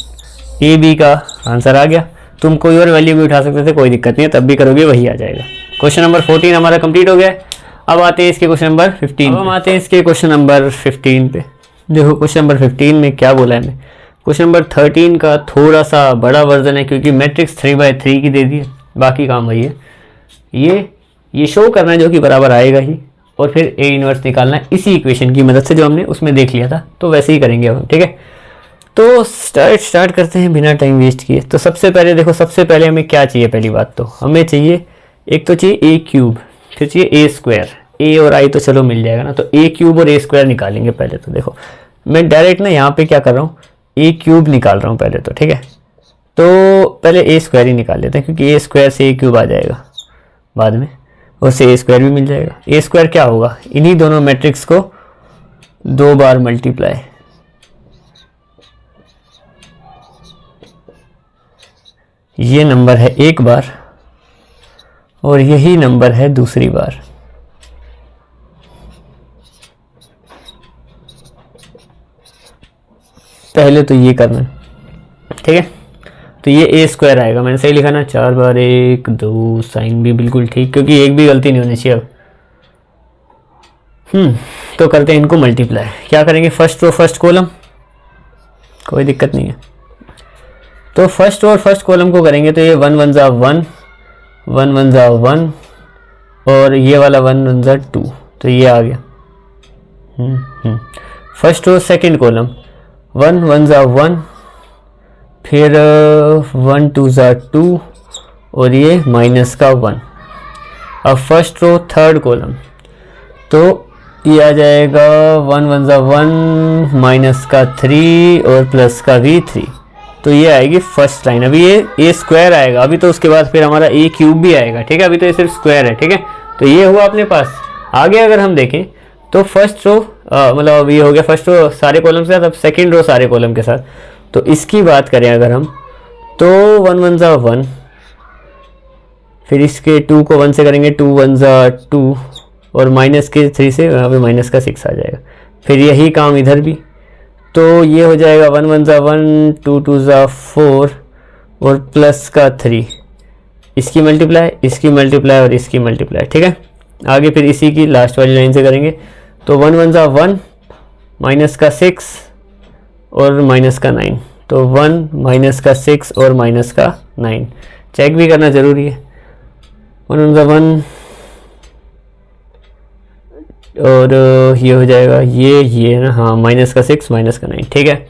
a b का आंसर आ गया। तुम कोई और वैल्यू भी उठा सकते थे, कोई दिक्कत नहीं है, तब भी करोगे वही आ जाएगा। क्वेश्चन नंबर 14 हमारा कंप्लीट हो गया है। अब आते हैं इसके क्वेश्चन नंबर 15। हम आते हैं इसके क्वेश्चन नंबर 15 पे। देखो क्वेश्चन नंबर 15 में क्या बोला है हमें। क्वेश्चन नंबर 13 का थोड़ा सा बड़ा वर्जन है, क्योंकि मैट्रिक्स 3/3 की दे दी है, बाकी काम वही है। ये शो करना है जो कि बराबर आएगा ही, और फिर a इनवर्स निकालना है इसी इक्वेशन की मदद से जो हमने उसमें देख लिया था, तो वैसे ही करेंगे हम, ठीक है। तो स्टार्ट करते हैं बिना टाइम वेस्ट किए। तो सबसे पहले देखो, सबसे पहले हमें क्या चाहिए? पहली बात तो हमें चाहिए, एक तो चाहिए a3, फिर चाहिए a²। a और i तो चलो मिल जाएगा ना, तो a³ और a² निकालेंगे पहले। तो देखो मैं डायरेक्ट ना यहाँ पे क्या कर रहा हूँ, a³ निकाल रहा हूँ पहले तो, ठीक है। तो पहले a² ही निकाल लेते हैं, क्योंकि a² से a³ आ जाएगा बाद में, और से a² भी मिल जाएगा। a² क्या होगा? इन्हीं दोनों मैट्रिक्स को 2 बार मल्टीप्लाई, ये नंबर है एक बार और यही नंबर है दूसरी बार। पहले तो ये करना है, ठीक है। तो ये a² आएगा, मैंने सही लिखा ना? 4 बार 1 2, साइन भी बिल्कुल ठीक, क्योंकि एक भी गलती नहीं होनी चाहिए अब। तो करते हैं इनको मल्टीप्लाई। क्या करेंगे? फर्स्ट रो फर्स्ट कॉलम, कोई दिक्कत नहीं है। तो फर्स्ट रो और फर्स्ट कॉलम को करेंगे, तो ये 1 1 ज़ा 1, 1 1 ज़ा 1, और ये वाला 1 1 ज़ा 2, तो ये आ गया। फर्स्ट रो सेकंड कॉलम, 1 1 ज़ा 1, फिर 1 2 ज़ा 2, और ये -1। अब फर्स्ट रो थर्ड कॉलम, तो ये आ जाएगा 1 1 ज़ा 1, -3 और +v3, तो ये आएगी फर्स्ट लाइन। अभी ये a² आएगा, अभी तो उसके बाद फिर हमारा a³ भी आएगा, ठीक है। अभी तो ये सिर्फ स्क्वायर है, ठीक है। तो ये हुआ अपने पास। आगे अगर हम देखें तो फर्स्ट रो मतलब ये हो गया फर्स्ट रो सारे कॉलम के साथ, अब सेकंड रो सारे कॉलम के साथ। तो इसकी बात करें अगर हम, तो 1 1 ज़ा 1, फिर इसके 2 को 1 से करेंगे, 2 1 ज़ा 2, और -3 से यहाँ पे -6 आ जाएगा। फिर यही काम इधर भी, तो ये हो जाएगा 1 1 ज़ा 1, 2 2 ज़ा 4, और +3, इसकी मल्टीप्लाई, इसकी मल्टीप्लाई, और इसकी मल्टीप्लाई, ठीक है। आगे फिर इसी की लास्ट वाली लाइन से करेंगे, तो 1 1 ज़ा 1, -6 और -9, तो 1 -6 और -9, चेक भी करना ज़रूरी है। 1 1 ज़ा 1, और ये हो जाएगा ये ना, हाँ माइनस का 6 माइनस का 9, ठीक है।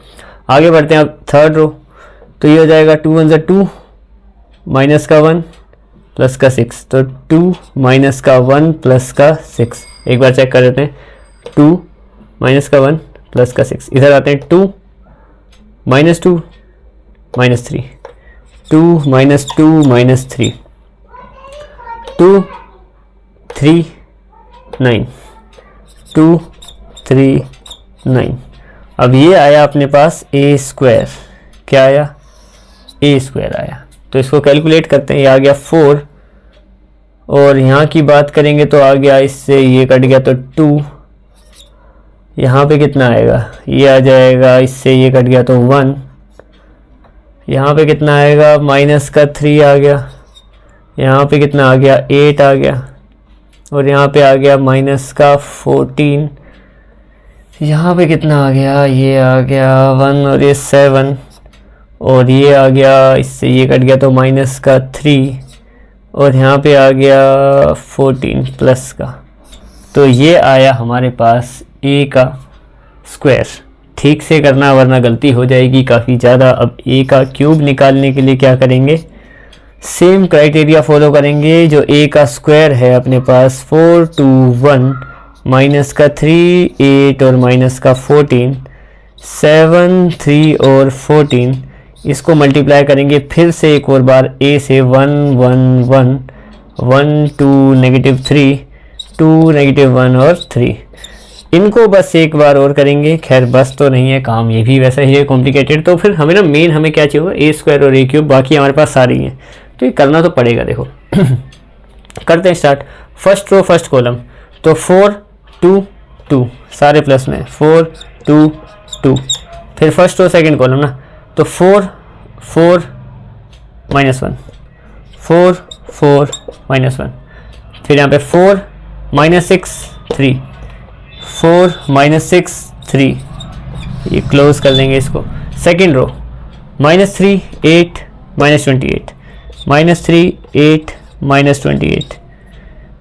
आगे बढ़ते हैं अब थर्ड रो, तो ये हो जाएगा 2 1 2 माइनस का 1 प्लस का 6, तो 2 माइनस का 1 प्लस का 6। एक बार चेक कर लेते हैं, 2 माइनस का 1 प्लस का 6। इधर आते हैं 2 माइनस 2 माइनस 3, 2 माइनस 2 माइनस 3, 2 3 9, 2 3 9। अब ये आया अपने पास ए स्क्वायर, क्या आया, ए स्क्वायर आया। तो इसको कैलकुलेट करते हैं, ये आ गया 4, और यहाँ की बात करेंगे तो आ गया, इससे ये कट गया तो 2, यहाँ पे कितना आएगा, ये आ जाएगा, इससे ये कट गया तो 1, यहाँ पे कितना आएगा, माइनस का 3 आ गया, यहाँ पे कितना आ गया, 8 आ गया, और यहाँ पे आ गया माइनस का 14, यहाँ पे कितना आ गया, ये आ गया 1 और ये 7, और ये आ गया, इससे ये कट गया तो माइनस का 3, और यहाँ पे आ गया 14 प्लस का। तो ये आया हमारे पास ए का स्क्वायर। ठीक से करना वरना गलती हो जाएगी काफ़ी ज़्यादा। अब ए का क्यूब निकालने के लिए क्या करेंगे, सेम क्राइटेरिया फॉलो करेंगे जो ए का स्क्वायर है अपने पास, 4 2 1 माइनस का 3 8 और माइनस का 14 7 3 और 14, इसको मल्टीप्लाई करेंगे फिर से एक और बार, ए से 1 1 1 1 2 नेगेटिव 3 2 नेगेटिव 1 और 3, इनको बस एक बार और करेंगे। खैर बस तो नहीं है काम, ये भी वैसा ही है कॉम्प्लिकेटेड। तो फिर हमें ना मेन हमें क्या चाहिए होगा, ए स्क्वायर और ए क्यूब, बाकी हमारे पास सारी हैं, तो ये करना तो पड़ेगा। देखो करते हैं start. First row first column, तो 4 2 2 सारे प्लस में, 4 2 2। फिर फर्स्ट रो सेकंड कॉलम ना, तो 4 4 माइनस 1 4 4 माइनस 1। फिर यहाँ पे 4 माइनस 6 3 4 माइनस 6 3, ये क्लोज कर लेंगे इसको। Second row minus 3 8 minus 28 minus 3 8 minus 28।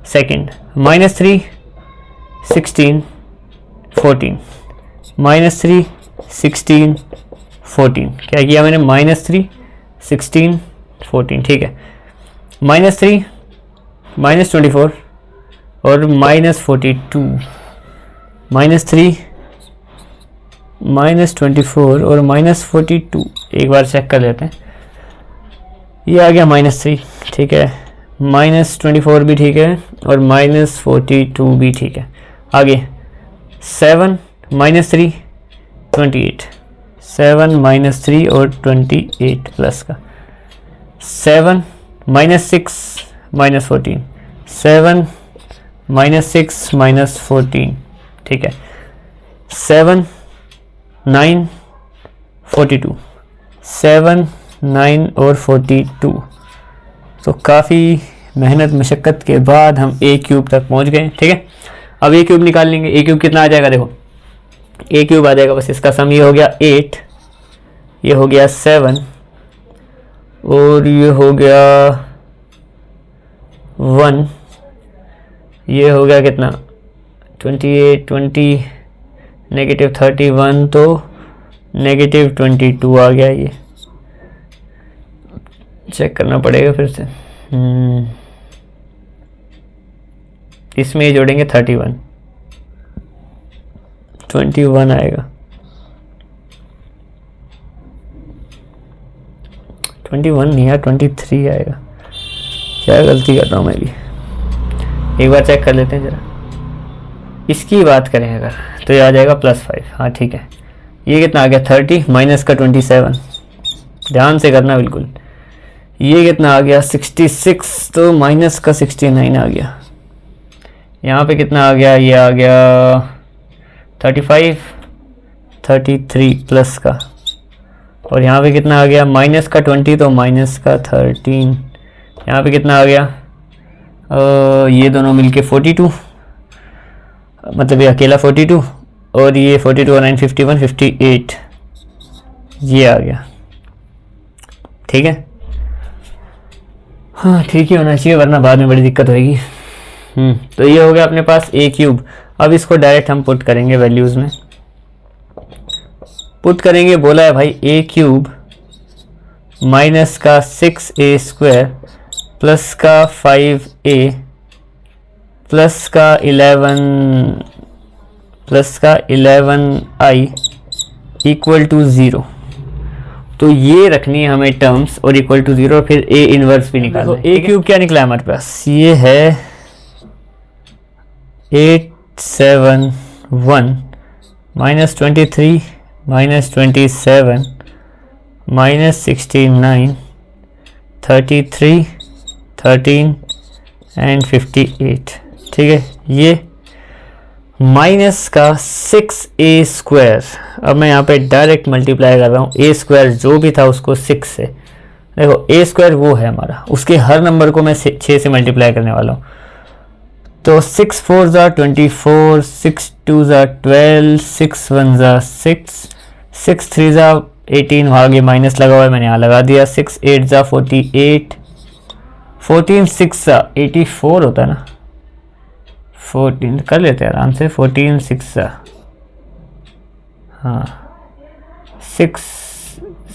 Second minus 3 16 14 minus 3 16 14। क्या किया मैंने, माइनस 3 16 14, ठीक है। माइनस 3 माइनस 24 और माइनस 42, माइनस 3 माइनस 24 और माइनस 42। एक बार चेक कर लेते हैं, ये आ गया माइनस 3, ठीक है, माइनस 24 भी ठीक है और माइनस 42 भी ठीक है। आगे 7 माइनस 3 28, 7 माइनस 3 और 28 प्लस का। 7 माइनस 6 माइनस 14, 7 माइनस 6 माइनस 14, ठीक है। 7 9 42, 7 9 और 42। तो काफ़ी मेहनत मशक्क़त के बाद हम ए क्यूब तक पहुंच गए, ठीक है। अब ए क्यूब निकाल लेंगे। ए क्यूब कितना आ जाएगा, देखो ए क्यूब आ जाएगा बस इसका सम, ये हो गया 8, ये हो गया 7 और ये हो गया 1, ये हो गया कितना 28 20 नेगेटिव 31, तो नेगेटिव 22 आ गया। ये चेक करना पड़ेगा फिर से, इसमें जोड़ेंगे 31 21 आएगा, 21 नहीं यार 23 आएगा। क्या गलती कर रहा हूँ मैं भी, एक बार चेक कर लेते हैं ज़रा। इसकी बात करें अगर तो ये आ जाएगा +5, हाँ ठीक है। ये कितना आ गया 30 माइनस का 27, ध्यान से करना बिल्कुल। ये कितना आ गया 66, तो माइनस का 69 आ गया। यहाँ पे कितना आ गया, ये आ गया 35 33 प्लस का, और यहाँ पे कितना आ गया माइनस का 20, तो माइनस का 13। यहाँ पे कितना आ गया ये दोनों मिलके 42, मतलब ये अकेला 42 और ये 42 और 9 51 58, ये आ गया, ठीक है। हाँ ठीक ही होना चाहिए वरना बाद में बड़ी दिक्कत होगी। तो ये हो गया अपने पास ए क्यूब। अब इसको डायरेक्ट हम पुट करेंगे वैल्यूज़ में, पुट करेंगे। बोला है भाई ए क्यूब माइनस का 6a स्क्वायर प्लस का 5a प्लस का 11i इक्वल टू 0। तो ये रखनी है हमें टर्म्स और इक्वल टू 0, फिर a इनवर्स भी निकालना है। a क्यूब क्या निकला हमारे पास, ये है 871 माइनस 23 माइनस 27 माइनस 69 33 13 एंड 58। ठीक है, ये माइनस का 6a स्क्वायर, अब मैं यहाँ पे डायरेक्ट मल्टीप्लाई कर रहा हूँ। a स्क्वायर जो भी था उसको 6 से, देखो a स्क्वायर वो है हमारा, उसके हर नंबर को मैं 6 से मल्टीप्लाई करने वाला हूँ। तो 6 4 ज़ा 24, 6 2 ज़ा 12, 6 1 ज़ा 6, 6 3 ज़ा 18, वहाँ आगे माइनस लगा हुआ है मैंने यहाँ लगा दिया। 6 8 ज़ा 48, 14 6 ज़ा 84 होता है ना, 14 कर लेते हैं आराम से। 14 6 ज़ा, हाँ 6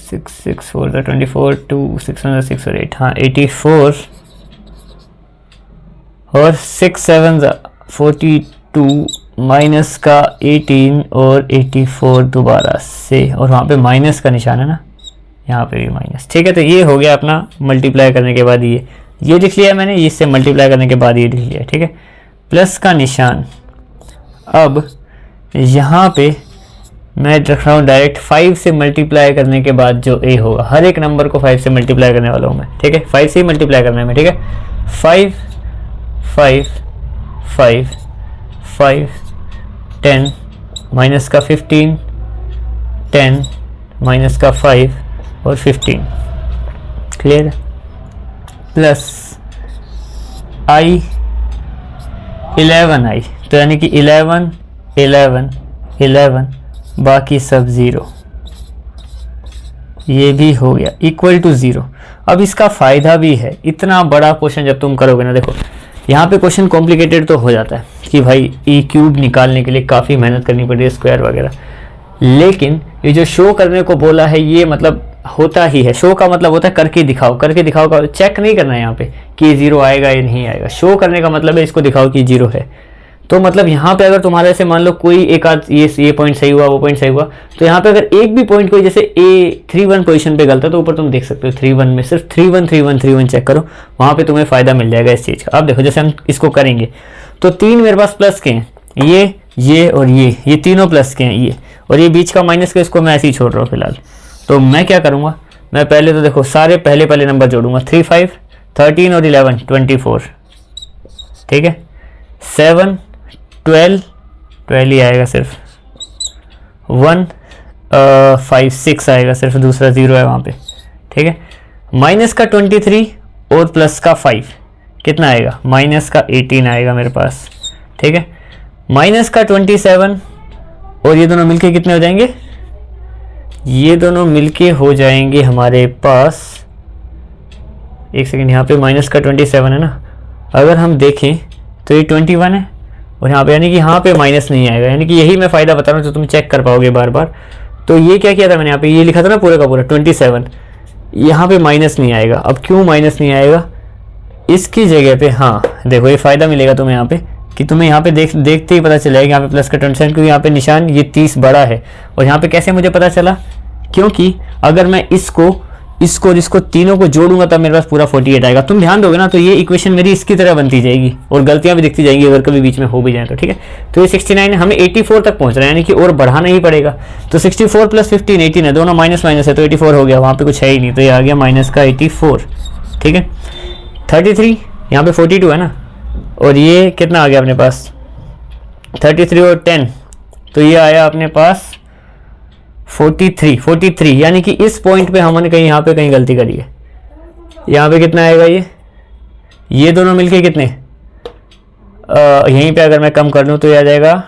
6 6 4 ज़ा 24, 2 6 1 ज़ा 6 और 8, हाँ 84 और 6 7 ज़ा 42 माइनस का 18 और 84 दोबारा से, और वहाँ पे माइनस का निशान है ना, यहाँ पे भी माइनस। ठीक है, तो ये हो गया अपना मल्टीप्लाई करने के बाद ये लिख लिया मैंने, इससे मल्टीप्लाई करने के बाद ये लिख लिया। ठीक है, प्लस का निशान। अब यहाँ पे मैं रख रहा हूँ डायरेक्ट 5 से मल्टीप्लाई करने के बाद जो a होगा, हर एक नंबर को 5 से मल्टीप्लाई करने वाला हूँ मैं। ठीक है, 5 से ही मल्टीप्लाई करना है मैं। ठीक है, 5 5 5 5 10 माइनस का 15 10 माइनस का 5 और 15, क्लियर। प्लस i 11i, तो यानी कि 11 11 11 बाकी सब 0, ये भी हो गया इक्वल टू 0। अब इसका फ़ायदा भी है, इतना बड़ा क्वेश्चन जब तुम करोगे ना, देखो यहाँ पे क्वेश्चन कॉम्प्लिकेटेड तो हो जाता है कि भाई e क्यूब निकालने के लिए काफ़ी मेहनत करनी पड़ती है, स्क्वायर वगैरह, लेकिन ये जो शो करने को बोला है ये मतलब होता ही है। शो का मतलब होता है करके दिखाओ का, चेक नहीं करना है यहाँ पे कि 0 आएगा या नहीं आएगा। शो करने का मतलब है इसको दिखाओ कि 0 है। तो मतलब यहाँ पे अगर तुम्हारे से मान लो कोई एक आध ये पॉइंट सही हुआ, वो पॉइंट सही हुआ, तो यहाँ पे अगर एक भी पॉइंट कोई जैसे A31 पोजीशन पे गलत है तो ऊपर तुम देख सकते हो 31 में सिर्फ 31 चेक करो, वहाँ पे तुम्हें फ़ायदा मिल जाएगा इस चीज़ का। अब देखो जैसे हम इसको करेंगे तो 3 मेरे पास प्लस के हैं, ये और ये तीनों प्लस के हैं, ये और ये बीच का माइनस के, इसको मैं ऐसे ही छोड़ रहा हूँ फिलहाल। तो मैं क्या करूँगा, मैं पहले तो देखो सारे पहले नंबर जोड़ूंगा, 3 5 13 और 11 24। ठीक है, 7 12 ही आएगा सिर्फ, 1 5 6 आएगा सिर्फ, दूसरा 0 है वहाँ पे। ठीक है, माइनस का 23 और प्लस का 5 कितना आएगा, माइनस का 18 आएगा मेरे पास। ठीक है, माइनस का 27 और ये दोनों मिलके कितने हो जाएंगे, ये दोनों मिलके हो जाएंगे हमारे पास, एक सेकेंड, यहाँ पे माइनस का 27 है ना, अगर हम देखें तो ये 21 है और यहाँ पे यानी कि यहाँ पे माइनस नहीं आएगा, यानी कि यही मैं फ़ायदा बता रहा हूँ जो तुम चेक कर पाओगे बार बार। तो ये क्या किया था मैंने, यहाँ पे ये लिखा था ना पूरा का पूरा 27, यहाँ पे माइनस नहीं आएगा। अब क्यों माइनस नहीं आएगा, इसकी जगह पे हाँ देखो ये फ़ायदा मिलेगा तुम्हें यहाँ पे कि तुम्हें यहाँ पे देखते ही पता चलेगा यहाँ पे प्लस का 27, क्योंकि यहाँ पे निशान ये 30 बड़ा है। और यहाँ पे कैसे मुझे पता चला, क्योंकि अगर मैं इसको और इसको तीनों को जोड़ूंगा तब मेरे पास पूरा 48 आएगा। तुम ध्यान दोगे ना तो ये इक्वेशन मेरी इसकी तरह बनती जाएगी और गलतियां भी दिखती जाएंगी अगर कभी बीच में हो भी जाए तो। ठीक है, तो ये 69 हमें 84 तक पहुंच रहा है, यानी कि और बढ़ाना ही पड़ेगा। तो 64 प्लस 15 18 है, दोनों माइनस है तो 84 हो गया, वहाँ पे कुछ है ही नहीं तो ये आ गया माइनस का 84। ठीक है, 33 यहाँ पे 42 है ना, और ये कितना आ गया अपने पास 33 और 10, तो ये आया अपने पास 43, यानी कि इस पॉइंट पे हमने कहीं यहाँ पे कहीं गलती करी है। यहाँ पे कितना आएगा, ये दोनों मिलके कितने, यहीं पे अगर मैं कम कर लूँ तो ये आ जाएगा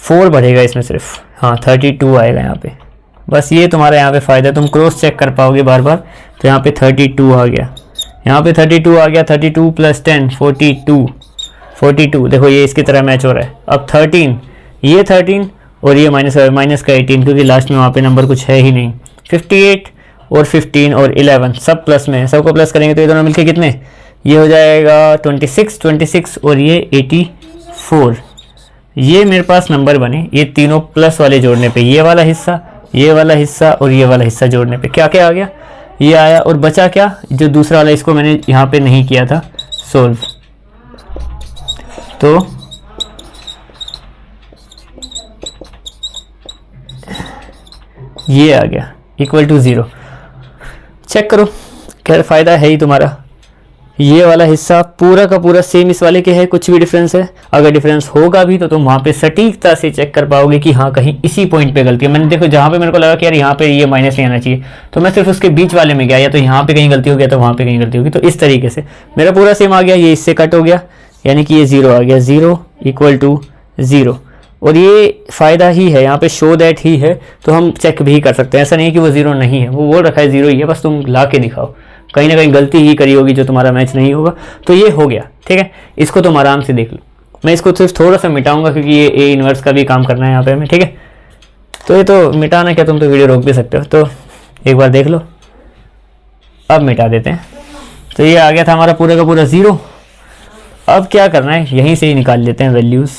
4 बढ़ेगा इसमें सिर्फ, हाँ 32 आएगा यहाँ पे। बस ये तुम्हारा यहाँ पे फ़ायदा, तुम क्रॉस चेक कर पाओगे बार बार। तो यहाँ पे 32 आ गया, यहाँ पे 32 आ गया, 32 प्लस 10 42, 42, देखो ये इसकी तरह मैच हो रहा है। अब 13, ये 13 और ये माइनस का 18, क्योंकि लास्ट में वहाँ पे नंबर कुछ है ही नहीं। 58 और 15 और 11 सब प्लस में है, सबको प्लस करेंगे तो ये दोनों मिलके कितने, ये हो जाएगा 26 और ये 84। ये मेरे पास नंबर बने ये तीनों प्लस वाले जोड़ने पे, ये वाला हिस्सा, ये वाला हिस्सा और ये वाला हिस्सा जोड़ने पे क्या क्या आ गया, ये आया। और बचा क्या, जो दूसरा वाला, इसको मैंने यहाँ पे नहीं किया था सोल्व, तो ये आ गया इक्वल टू 0। चेक करो, खैर फ़ायदा है ही तुम्हारा। ये वाला हिस्सा पूरा का पूरा सेम इस वाले के है, कुछ भी डिफरेंस है, अगर डिफरेंस होगा भी तो तुम वहाँ पे सटीकता से चेक कर पाओगे कि हाँ कहीं इसी पॉइंट पे गलती है। मैंने देखो जहाँ पे मेरे को लगा कि यार यहाँ पे ये माइनस नहीं आना चाहिए, तो मैं सिर्फ उसके बीच वाले में गया, या तो यहाँ पे कहीं गलती हो गया तो वहाँ पे कहीं गलती होगी, तो इस तरीके से मेरा पूरा सेम आ गया, ये इससे कट हो गया, यानी कि ये 0 आ गया, 0 इक्वल टू 0। और ये फ़ायदा ही है, यहाँ पे शो दैट ही है, तो हम चेक भी कर सकते हैं। ऐसा नहीं है कि वो 0 नहीं है, वो बोल रखा है 0 ही है, बस तुम ला के दिखाओ, कहीं ना कहीं गलती ही करी होगी जो तुम्हारा मैच नहीं होगा। तो ये हो गया, ठीक है। इसको तुम आराम से देख लो, मैं इसको सिर्फ थोड़ा सा मिटाऊंगा क्योंकि ये ए इन्वर्स का भी काम करना है यहाँ पे हमें, ठीक है। तो ये तो मिटाना क्या, तुम तो वीडियो रोक भी सकते हो, तो एक बार देख लो। अब मिटा देते हैं। तो ये आ गया था हमारा पूरा का पूरा 0। अब क्या करना है, यहीं से ही निकाल लेते हैं वैल्यूज़।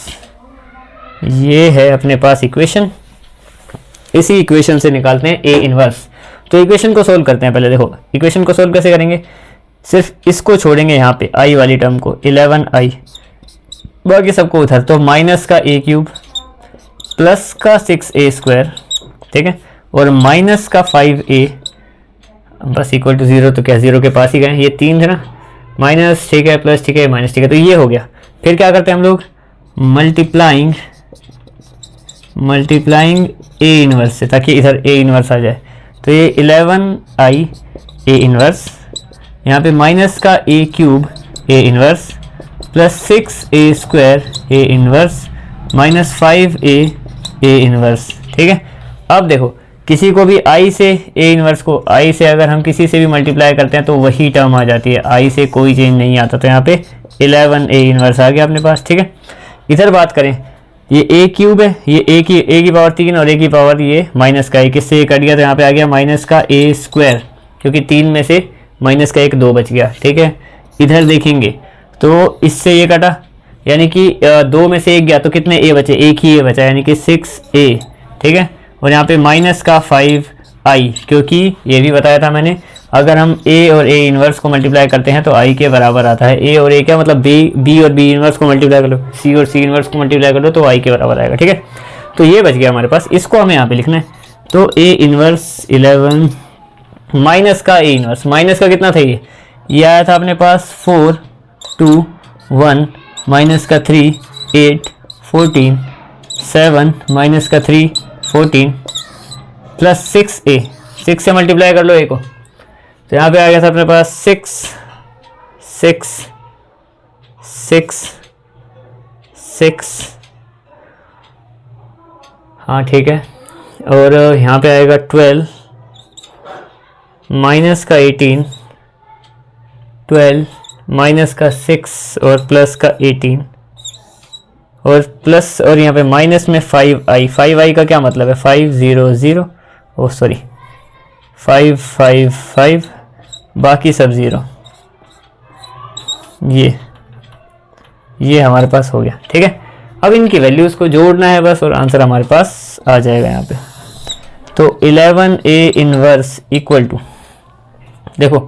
ये है अपने पास इक्वेशन, इसी इक्वेशन से निकालते हैं ए इन्वर्स। तो इक्वेशन को सोल्व करते हैं। पहले देखो इक्वेशन को सोल्व कैसे करेंगे, सिर्फ इसको छोड़ेंगे यहाँ पे आई वाली टर्म को, 11i, बाकी सबको उधर। तो माइनस का a क्यूब प्लस का 6a², ठीक है, और माइनस का 5a बस इक्वल टू 0। तो क्या 0 के पास ही गए, ये 3 थे ना, माइनस, ठीक है, प्लस, ठीक है, माइनस, ठीक है। तो ये हो गया। फिर क्या करते हैं हम लोग, मल्टीप्लाइंग ए इन्वर्स से, ताकि इधर ए इन्वर्स आ जाए। तो ये 11i ए इन्वर्स, यहाँ पे माइनस का a cube A inverse plus 6a² A inverse minus 5a A inverse, ठीक है। अब देखो किसी को भी i से a इन्वर्स को i से अगर हम किसी से भी मल्टीप्लाई करते हैं तो वही टर्म आ जाती है, i से कोई चेंज नहीं आता। तो यहाँ पे 11a इन्वर्स आ गया अपने पास, ठीक है। इधर बात करें, ये a क्यूब है, ये a की पावर 3 और a की पावर ये माइनस का 1, इससे ये कट गया तो यहाँ पे आ गया माइनस का a², क्योंकि 3 में से माइनस का 1 2 बच गया, ठीक है। इधर देखेंगे तो इससे ये कटा, यानी कि 2 में से 1 गया तो कितने a बचे, एक ही a बचा, यानी कि 6a, ठीक है। और यहाँ पे माइनस का 5i, क्योंकि ये भी बताया था मैंने, अगर हम a और a इन्वर्स को मल्टीप्लाई करते हैं तो i के बराबर आता है। a और a क्या मतलब, b और b इन्वर्स को मल्टीप्लाई कर लो, c और c इन्वर्स को मल्टीप्लाई कर लो तो i के बराबर आएगा, ठीक है। तो ये बच गया हमारे पास, इसको हमें यहाँ पे लिखना है। तो a इन्वर्स 11 माइनस का a इन्वर्स, माइनस का कितना था, ये आया था अपने पास 4 2 1 माइनस का 3 8 14 7 माइनस का 3 14 प्लस 6a, 6 से मल्टीप्लाई कर लो a को, तो यहाँ पे आ गया था अपने पास 6 6 6 6, हाँ ठीक है। और यहाँ पे आएगा 12 माइनस का 18, 12 माइनस का 6 और प्लस का 18 और प्लस, और यहाँ पे माइनस में 5i, 5i का क्या मतलब है, 500, ओ सॉरी 555, बाकी सब 0। ये हमारे पास हो गया, ठीक है। अब इनकी वैल्यूज़ को जोड़ना है बस, और आंसर हमारे पास आ जाएगा यहाँ पे। तो 11a इन्वर्स इक्वल टू, देखो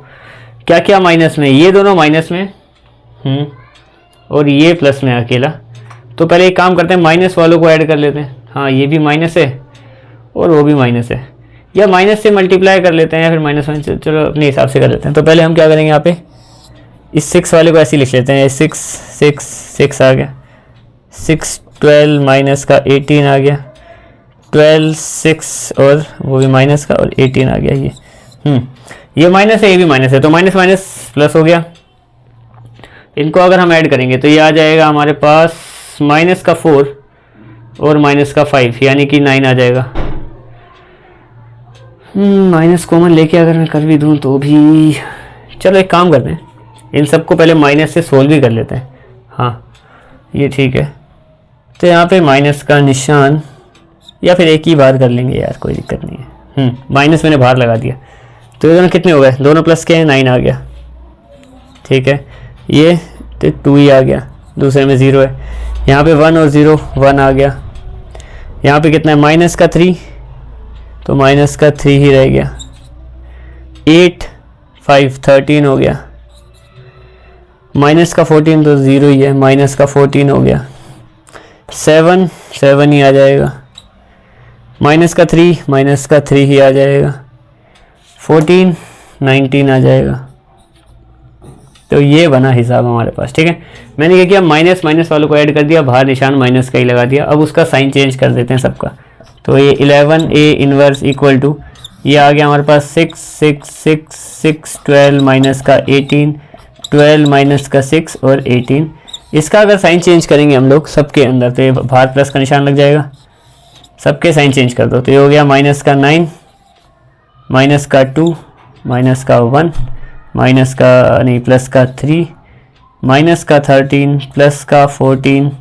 क्या क्या माइनस में, ये दोनों माइनस में और ये प्लस में अकेला। तो पहले एक काम करते हैं, माइनस वालों को ऐड कर लेते हैं। हाँ ये भी माइनस है और वो भी माइनस है, या माइनस से मल्टीप्लाई कर लेते हैं या फिर माइनस वन से, चलो अपने हिसाब से कर लेते हैं। तो पहले हम क्या करेंगे, यहाँ पे इस 6 वाले को ऐसे लिख लेते हैं, 6 6 6 आ गया, 6 12 माइनस का 18 आ गया, 12 6 और वो भी माइनस का और 18 आ गया। ये माइनस है, ये भी माइनस है, तो माइनस माइनस प्लस हो गया। इनको अगर हम ऐड करेंगे तो ये आ जाएगा हमारे पास माइनस का 4 और माइनस का 5, यानी कि 9 आ जाएगा। माइनस कॉमन लेके अगर मैं कर भी दूँ तो भी, चलो एक काम करते हैं, इन सबको पहले माइनस से सोल्व भी कर लेते हैं। हाँ ये ठीक है। तो यहाँ पे माइनस का निशान, या फिर एक ही बार कर लेंगे यार, कोई दिक्कत नहीं है। माइनस मैंने बाहर लगा दिया। तो ये दोनों कितने हो गए, दोनों प्लस के हैं, 9 आ गया। ठीक है, ये तो 2 ही आ गया, दूसरे में 0 है। यहाँ पे 1 और 0, 1 आ गया। यहाँ पे कितना है, माइनस का 3, तो माइनस का 3 ही रह गया। 8 5 13 हो गया। माइनस का 14 तो 0 ही है, माइनस का 14 हो गया। 7 7 ही आ जाएगा। माइनस का 3 ही आ जाएगा। 14 19 आ जाएगा। तो ये बना हिसाब हमारे पास। ठीक है, मैंने क्या किया, माइनस माइनस वालों को ऐड कर दिया, बाहर निशान माइनस का ही लगा दिया। अब उसका साइन चेंज कर देते हैं सबका। तो ये 11 A इनवर्स इक्वल टू, ये आ गया हमारे पास 6 6 6 6 12 माइनस का 18, 12 माइनस का 6 और 18। इसका अगर साइन चेंज करेंगे हम लोग सबके अंदर, तो ये बाहर प्लस का निशान लग जाएगा। सबके साइन चेंज कर दो, तो ये हो गया माइनस का 9, माइनस का 2, माइनस का 1, माइनस का नहीं प्लस का 3, माइनस का 13, प्लस का 14,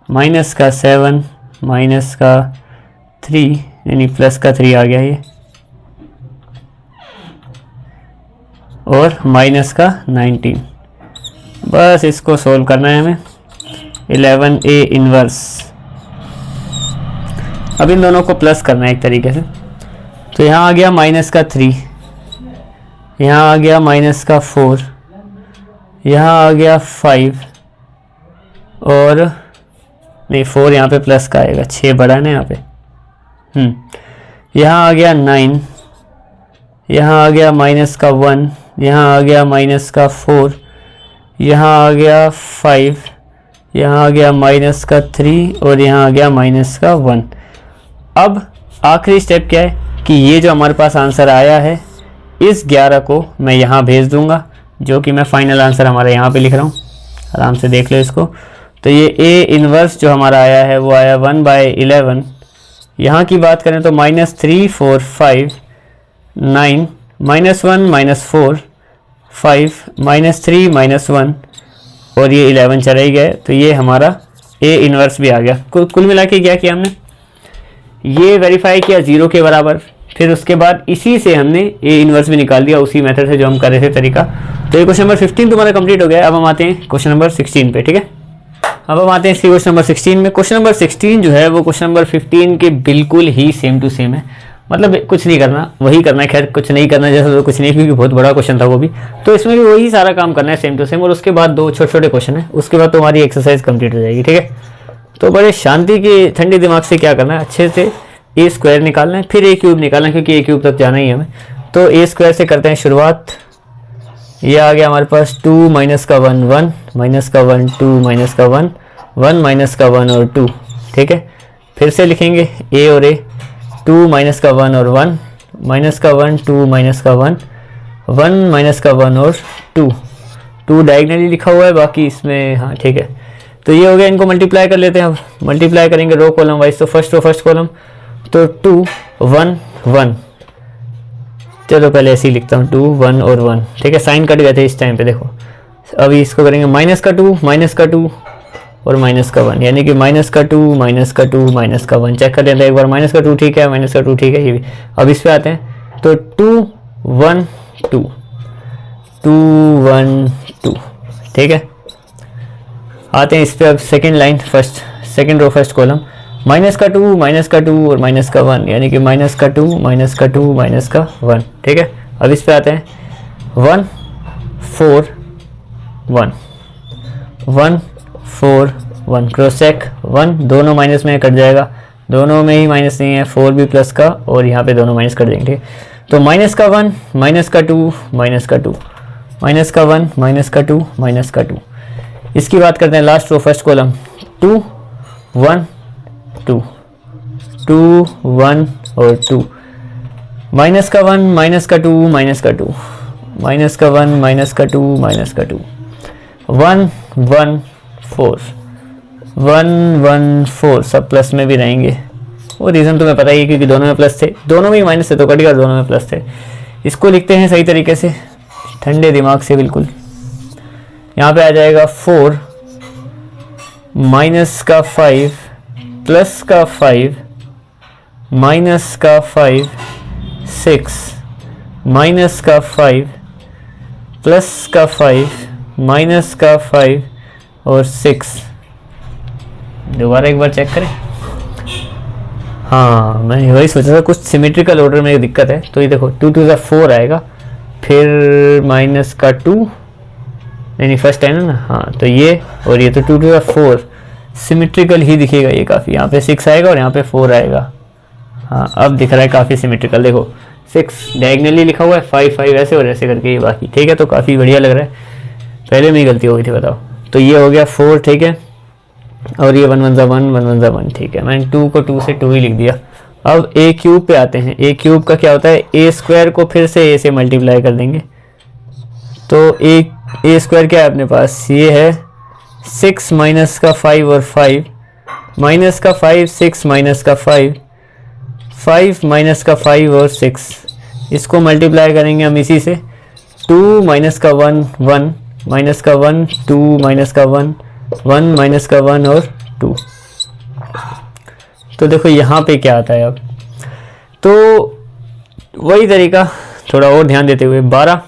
माइनस का 7, माइनस का 3 यानी प्लस का 3 आ गया ये, और माइनस का 19। बस इसको सोल्व करना है हमें। 11 A इनवर्स, अब इन दोनों को प्लस करना है एक तरीके से। तो यहाँ आ गया माइनस का 3, यहाँ आ गया माइनस का 4, यहाँ आ गया 5, और नहीं 4 यहाँ पे प्लस का आएगा, 6 बड़ा है ना यहाँ पे। यहाँ आ गया 9, यहाँ आ गया माइनस का 1, यहाँ आ गया माइनस का 4, यहाँ आ गया 5, यहाँ आ गया माइनस का 3, और यहाँ आ गया माइनस का 1। अब आखिरी स्टेप क्या है कि ये जो हमारे पास आंसर आया है, इस 11 को मैं यहाँ भेज दूंगा, जो कि मैं फाइनल आंसर हमारा यहाँ पे लिख रहा हूँ, आराम से देख लो इसको। तो ये A इनवर्स जो हमारा आया है वो आया 1/11। यहाँ की बात करें तो -3 4 5 9, -1 -4 5, -3 -1, और ये 11 चला ही गया। तो ये हमारा A इनवर्स भी आ गया। कुल मिला के क्या किया हमने, ये वेरीफाई किया 0 के बराबर, फिर उसके बाद इसी से हमने A इनवर्स भी निकाल दिया, उसी मेथड से जो हम कर रहे थे तरीका। तो ये क्वेश्चन नंबर 15 तुम्हारा कंप्लीट हो गया। अब हम आते हैं क्वेश्चन नंबर 16 पे। ठीक है, अब हम आते हैं इसके क्वेश्चन नंबर 16 में। क्वेश्चन नंबर 16 जो है वो क्वेश्चन नंबर 15 के बिल्कुल ही सेम टू सेम है, मतलब कुछ नहीं करना, वही करना है। खैर कुछ नहीं करना जैसा तो कुछ नहीं, क्योंकि बहुत बड़ा क्वेश्चन था वो भी, तो इसमें भी वही सारा काम करना है सेम टू सेम। और उसके बाद 2 छोटे छोटे क्वेश्चन है, उसके बाद तुम्हारी एक्सरसाइज कंप्लीट हो जाएगी। ठीक है, तो बड़े शांति के ठंडे दिमाग से क्या करना है, अच्छे से A स्क्वायर निकालना है, फिर A क्यूब निकालना है, क्योंकि A क्यूब तक जाना ही है हमें। तो A स्क्वायर से करते हैं शुरुआत। ये आ गया हमारे पास 2 माइनस का 1 1, माइनस का 1 2, माइनस का 1 1, माइनस का 1 और 2। ठीक है, फिर से लिखेंगे A और A, 2 माइनस का 1 और 1, माइनस का 1 2, माइनस का 1 1, माइनस का 1 और 2 डायगनली लिखा हुआ है, बाकी इसमें हाँ ठीक है। तो ये हो गया, इनको मल्टीप्लाई कर लेते हैं। अब मल्टीप्लाई करेंगे रो कॉलम वाइज, तो फर्स्ट रो फर्स्ट कॉलम, तो 2 1 1, चलो पहले ऐसे ही लिखता हूँ 2 1 और 1। ठीक है, साइन कट गए थे इस टाइम पे, देखो। अभी इसको करेंगे माइनस का 2 और माइनस का 1, यानी कि माइनस का 2 माइनस का 2 माइनस का 1। चेक कर लेते हैं एक बार, माइनस का 2 ठीक है, माइनस का 2 ठीक है, ये भी। अब इस पे आते हैं, तो 2 1 2 2 1 2। ठीक है, आते हैं इस पे अब second line, second row first column, minus का 2 और माइनस का 1, यानी कि माइनस का 2 माइनस का 2 माइनस का 1। ठीक है, अब इस पे आते हैं 1 4 1 1 4 1, क्रॉस चेक 1, दोनों माइनस में कट जाएगा, दोनों में ही माइनस नहीं है, 4 भी प्लस का, और यहाँ पे दोनों माइनस कर देंगे। ठीक है, तो माइनस का 1 माइनस का 2 माइनस का 2, माइनस का 1 माइनस का 2 माइनस का 2। इसकी बात करते हैं लास्ट रो फर्स्ट कॉलम, 2 1 2 2 1 और 2, माइनस का 1 माइनस का 2 माइनस का 2, माइनस का 1 माइनस का 2 माइनस का 2, 1 1 4 1 1 4, सब प्लस में भी रहेंगे। वो रीज़न तुम्हें पता ही है, क्योंकि दोनों में प्लस थे, दोनों में ही माइनस थे तो कट गया, दोनों में प्लस थे। इसको लिखते हैं सही तरीके से, ठंडे दिमाग से बिल्कुल। यहाँ पे आ जाएगा 4 माइनस का 5 प्लस का 5 माइनस का 5 6 माइनस का 5 प्लस का 5 माइनस का 5 और 6। दोबारा एक बार चेक करें। हाँ, मैं वही सोचा था कुछ सिमेट्रिकल ऑर्डर में दिक्कत है। तो ये देखो 2 2 ज़ा 4 आएगा, फिर माइनस का 2, यानी फर्स्ट 10 है ना। हाँ, तो ये और ये तो 2 2 ज़ा 4 सिमेट्रिकल ही दिखेगा ये काफ़ी। यहाँ पे 6 आएगा और यहाँ पे 4 आएगा। हाँ, अब दिख रहा है काफ़ी सिमेट्रिकल। देखो 6 डायगनली लिखा हुआ है, 5 5 ऐसे और ऐसे करके ये बाकी। ठीक है, तो काफ़ी बढ़िया लग रहा है। पहले में ही गलती हो गई थी, बताओ। तो ये हो गया 4, ठीक है, और ये 1 1 ज़ा 1 1 1 ज़ा 1। ठीक है, मैंने 2 को 2 से 2 ही लिख दिया। अब ए क्यूब पे आते हैं। ए क्यूब का क्या होता है, ए स्क्वायर को फिर से ए से मल्टीप्लाई कर देंगे। तो ए स्क्वायर क्या है अपने पास, ये है 6 माइनस का 5 और 5 माइनस का 5 6 माइनस का 5 5 माइनस का 5 और 6। इसको मल्टीप्लाई करेंगे हम इसी से। 2 माइनस का 1 1 माइनस का 1 2 माइनस का 1 1 माइनस का 1 और 2। तो देखो यहाँ पे क्या आता है अब। तो वही तरीका थोड़ा और ध्यान देते हुए 12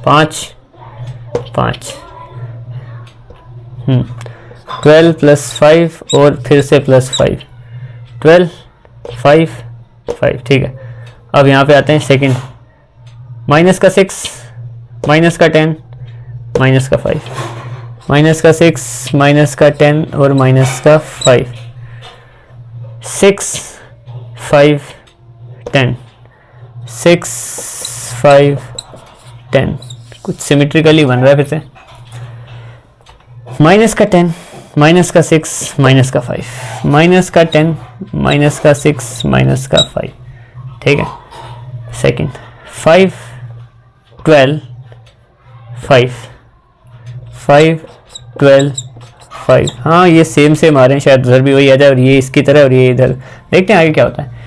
5 5 12 प्लस 5 और फिर से प्लस 5 12 5 5। ठीक है, अब यहाँ पे आते हैं सेकंड। माइनस का 6 माइनस का 10 माइनस का 5 माइनस का 6 माइनस का 10 और माइनस का 5 6 5 10 6 5 10। कुछ सिमेट्रिकली बन रहा है फिर से। माइनस का 10 माइनस का 6 माइनस का 5 माइनस का 10 माइनस का 6 माइनस का 5। ठीक है, सेकंड 5 12 5 5 12 5। हाँ, ये सेम आ रहे हैं, शायद उधर भी वही आ जाए और ये इसकी तरह और ये इधर। देखते हैं आगे क्या होता है।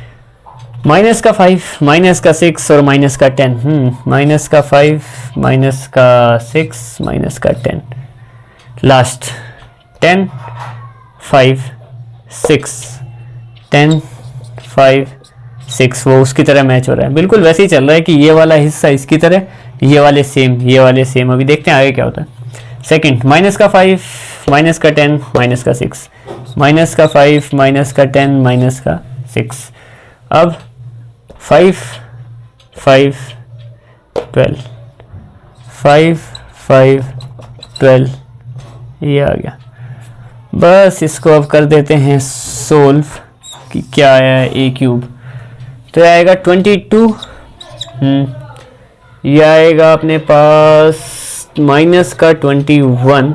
माइनस का 5 माइनस का 6 और माइनस का 10। माइनस का 5 माइनस का 6 माइनस का 10। लास्ट 10 5 6 10 5 6। वो उसकी तरह मैच हो रहा है, बिल्कुल वैसे ही चल रहा है कि ये वाला हिस्सा इसकी तरह, ये वाले सेम, ये वाले सेम। अभी देखते हैं आगे क्या होता है। सेकंड माइनस का 5 माइनस का 10 माइनस का 6 माइनस का 5 माइनस का 10 माइनस का 6। अब 5 5 12 5 5 12 ये आ गया। बस इसको अब कर देते हैं सोल्व कि क्या आया है ए क्यूब। तो आएगा 22। ये आएगा अपने पास माइनस का 21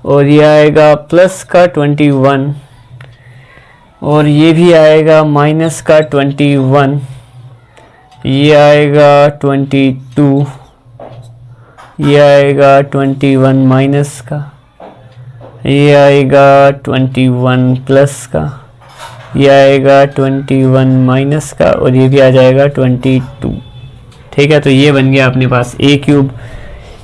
और ये आएगा प्लस का 21 और ये भी आएगा माइनस का 21। ये आएगा 22, ये आएगा 21 माइनस का, ये आएगा 21 प्लस का, ये आएगा 21 माइनस का और ये भी आ जाएगा 22। ठीक है, तो ये बन गया अपने पास ए क्यूब।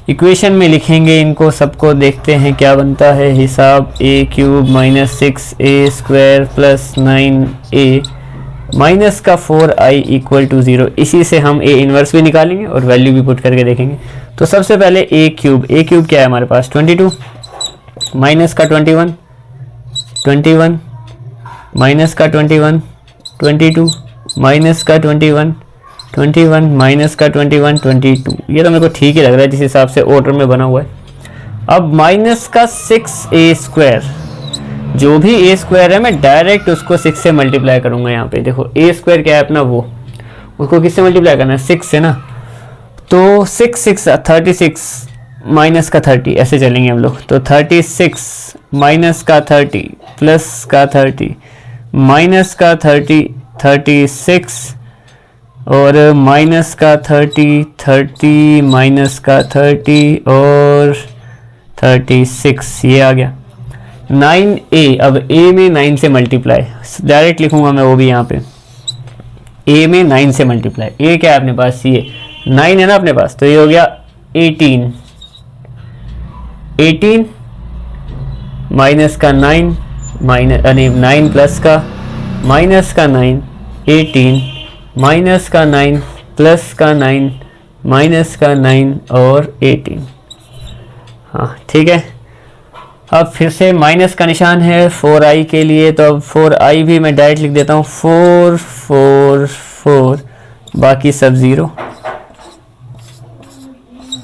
इक्वेशन में लिखेंगे इनको सबको, देखते हैं क्या बनता है हिसाब। A cube minus 6a square plus 9a minus का 4i इक्वल टू 0। इसी से हम ए इन्वर्स भी निकालेंगे और वैल्यू भी पुट करके देखेंगे। तो सबसे पहले ए क्यूब क्या है हमारे पास 22 माइनस का 21 21 माइनस का 21 22 माइनस का 21 21 माइनस का 21 22। ये तो मेरे को ठीक ही लग रहा है जिस हिसाब से ऑर्डर में बना हुआ है। अब माइनस का 6a स्क्वायर, जो भी a स्क्वायर है मैं डायरेक्ट उसको 6 से मल्टीप्लाई करूंगा। यहाँ पे देखो a स्क्वायर क्या है अपना, वो उसको किससे मल्टीप्लाई करना है 6 से ना। तो 6 6 36 माइनस का 30 ऐसे चलेंगे हम लोग। तो 36 माइनस का 30 प्लस का 30 माइनस का 30 36 और माइनस का 30 30 माइनस का 30 और 36। ये आ गया 9a। अब a में 9 से मल्टीप्लाई डायरेक्ट लिखूंगा मैं, वो भी यहाँ पे a में 9 से मल्टीप्लाई। a क्या है अपने पास, ये 9 है ना अपने पास, तो ये हो गया 18 18 माइनस का 9 माइनस यानी 9 प्लस का माइनस का 9 18 माइनस का 9 प्लस का 9 माइनस का 9 और 18। हाँ ठीक है। अब फिर से माइनस का निशान है 4i के लिए, तो अब 4i भी मैं डायरेक्ट लिख देता हूँ 4 4 4, बाकी सब 0।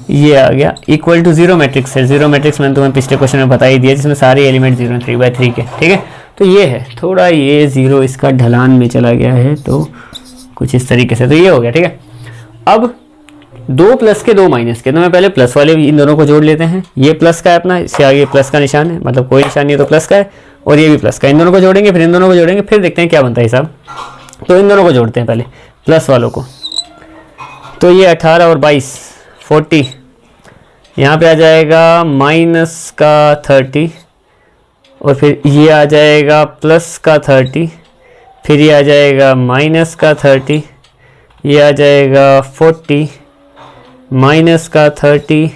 ये आ गया इक्वल टू 0 मैट्रिक्स है। 0 मैट्रिक्स मैंने तुम्हें पिछले क्वेश्चन में बता ही दिया, जिसमें सारे एलिमेंट 0 3/3 के। ठीक है, तो ये है थोड़ा ये 0 इसका ढलान में चला गया है, तो कुछ इस तरीके से, तो ये हो गया। ठीक है, अब 2 प्लस के 2 माइनस के, तो मैं पहले प्लस वाले इन दोनों को जोड़ लेते हैं। ये प्लस का है अपना, इससे आगे प्लस का निशान है, मतलब कोई निशान नहीं है तो प्लस का है, और ये भी प्लस का। इन दोनों को जोड़ेंगे, फिर इन दोनों को जोड़ेंगे, फिर देखते हैं क्या बनता है हिसाब। तो इन दोनों को जोड़ते हैं पहले, प्लस वालों को। तो ये 18 और 22 40, यहाँ पे आ जाएगा माइनस का 30, और फिर ये आ जाएगा प्लस का 30, फिर ये आ जाएगा माइनस का 30, ये आ जाएगा 40 माइनस का 30,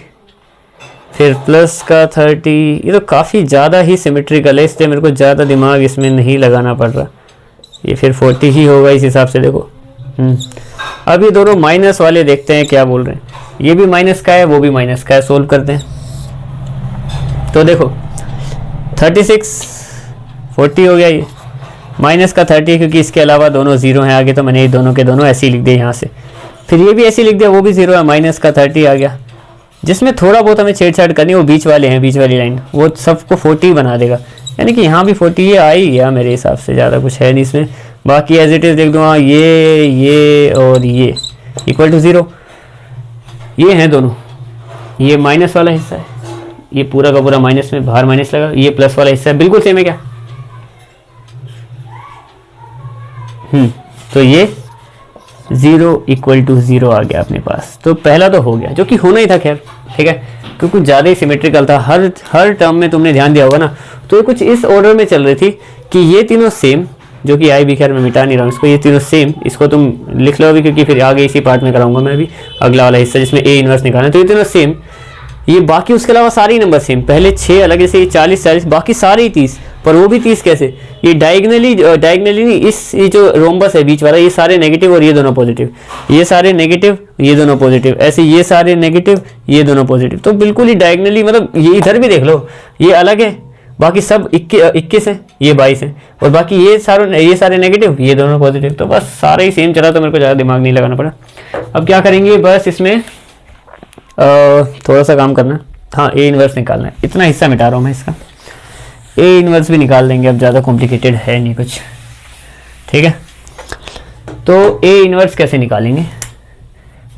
फिर प्लस का 30। ये तो काफ़ी ज़्यादा ही सिमेट्रिकल है, इसलिए मेरे को ज़्यादा दिमाग इसमें नहीं लगाना पड़ रहा। ये फिर 40 ही होगा इस हिसाब से। देखो अब ये दोनों माइनस वाले देखते हैं क्या बोल रहे हैं। ये भी माइनस का है, वो भी माइनस का है, सोल्व करते हैं। तो देखो 36 40 हो गया, ये माइनस का 30 क्योंकि इसके अलावा दोनों 0 हैं आगे, तो मैंने ये दोनों के दोनों ऐसे ही लिख दिए यहाँ से। फिर ये भी ऐसे लिख दिया, वो भी 0 है, माइनस का 30 आ गया। जिसमें थोड़ा बहुत हमें छेड़छाड़ करनी है वो बीच वाले हैं, बीच वाली लाइन, वो सबको 40 बना देगा, यानी कि यहाँ भी 40 ये आ ही गया मेरे हिसाब से, ज़्यादा कुछ है नहीं इसमें। बाकी एज इट इज़ लिख दूँगा, ये और ये इक्वल टू 0। ये हैं दोनों, ये माइनस वाला हिस्सा है, ये पूरा का पूरा माइनस में बाहर माइनस लगा, ये प्लस वाला हिस्सा है, बिल्कुल सेम है क्या। तो ये 0 इक्वल टू 0 आ गया अपने पास। तो पहला तो हो गया, जो कि होना ही था खैर। ठीक है, क्योंकि कुछ ज़्यादा ही सिमेट्रिकल था, हर टर्म में तुमने ध्यान दिया होगा ना, तो ये कुछ इस ऑर्डर में चल रही थी कि ये तीनों सेम, जो कि आई भी खैर मैं मिटा नहीं रहा हूँ इसको, ये तीनों सेम, इसको तुम लिख लो अभी, क्योंकि फिर आगे इसी पार्ट में कराऊंगा मैं अभी अगला वाला हिस्सा जिसमें ए इनवर्स निकालना है। तो ये तीनों सेम, ये बाकी उसके अलावा सारे ही नंबर सेम, पहले 6 अलग, जैसे ये 40 बाकी सारे ही 30, पर वो भी 30 कैसे, ये डायगनली नहीं, इस ये जो रोम्बस है बीच वाला, ये सारे नेगेटिव और ये दोनों पॉजिटिव, ये सारे नेगेटिव ये दोनों पॉजिटिव, ऐसे ये सारे नेगेटिव ये दोनों पॉजिटिव। तो बिल्कुल ही डायगनली, मतलब ये इधर भी देख लो, ये अलग है, बाकी सब 21 है, ये 22 है, और बाकी ये सारे नेगेटिव ये दोनों पॉजिटिव। तो बस सारे ही सेम चला, तो मेरे को ज़्यादा दिमाग नहीं लगाना पड़ा। अब क्या करेंगे, बस इसमें थोड़ा सा काम करना है। हाँ, ए इनवर्स निकालना है, इतना हिस्सा मिटा रहा हूँ मैं इसका, ए इनवर्स भी निकाल देंगे, अब ज़्यादा कॉम्प्लिकेटेड है नहीं कुछ। ठीक है, तो ए इनवर्स कैसे निकालेंगे,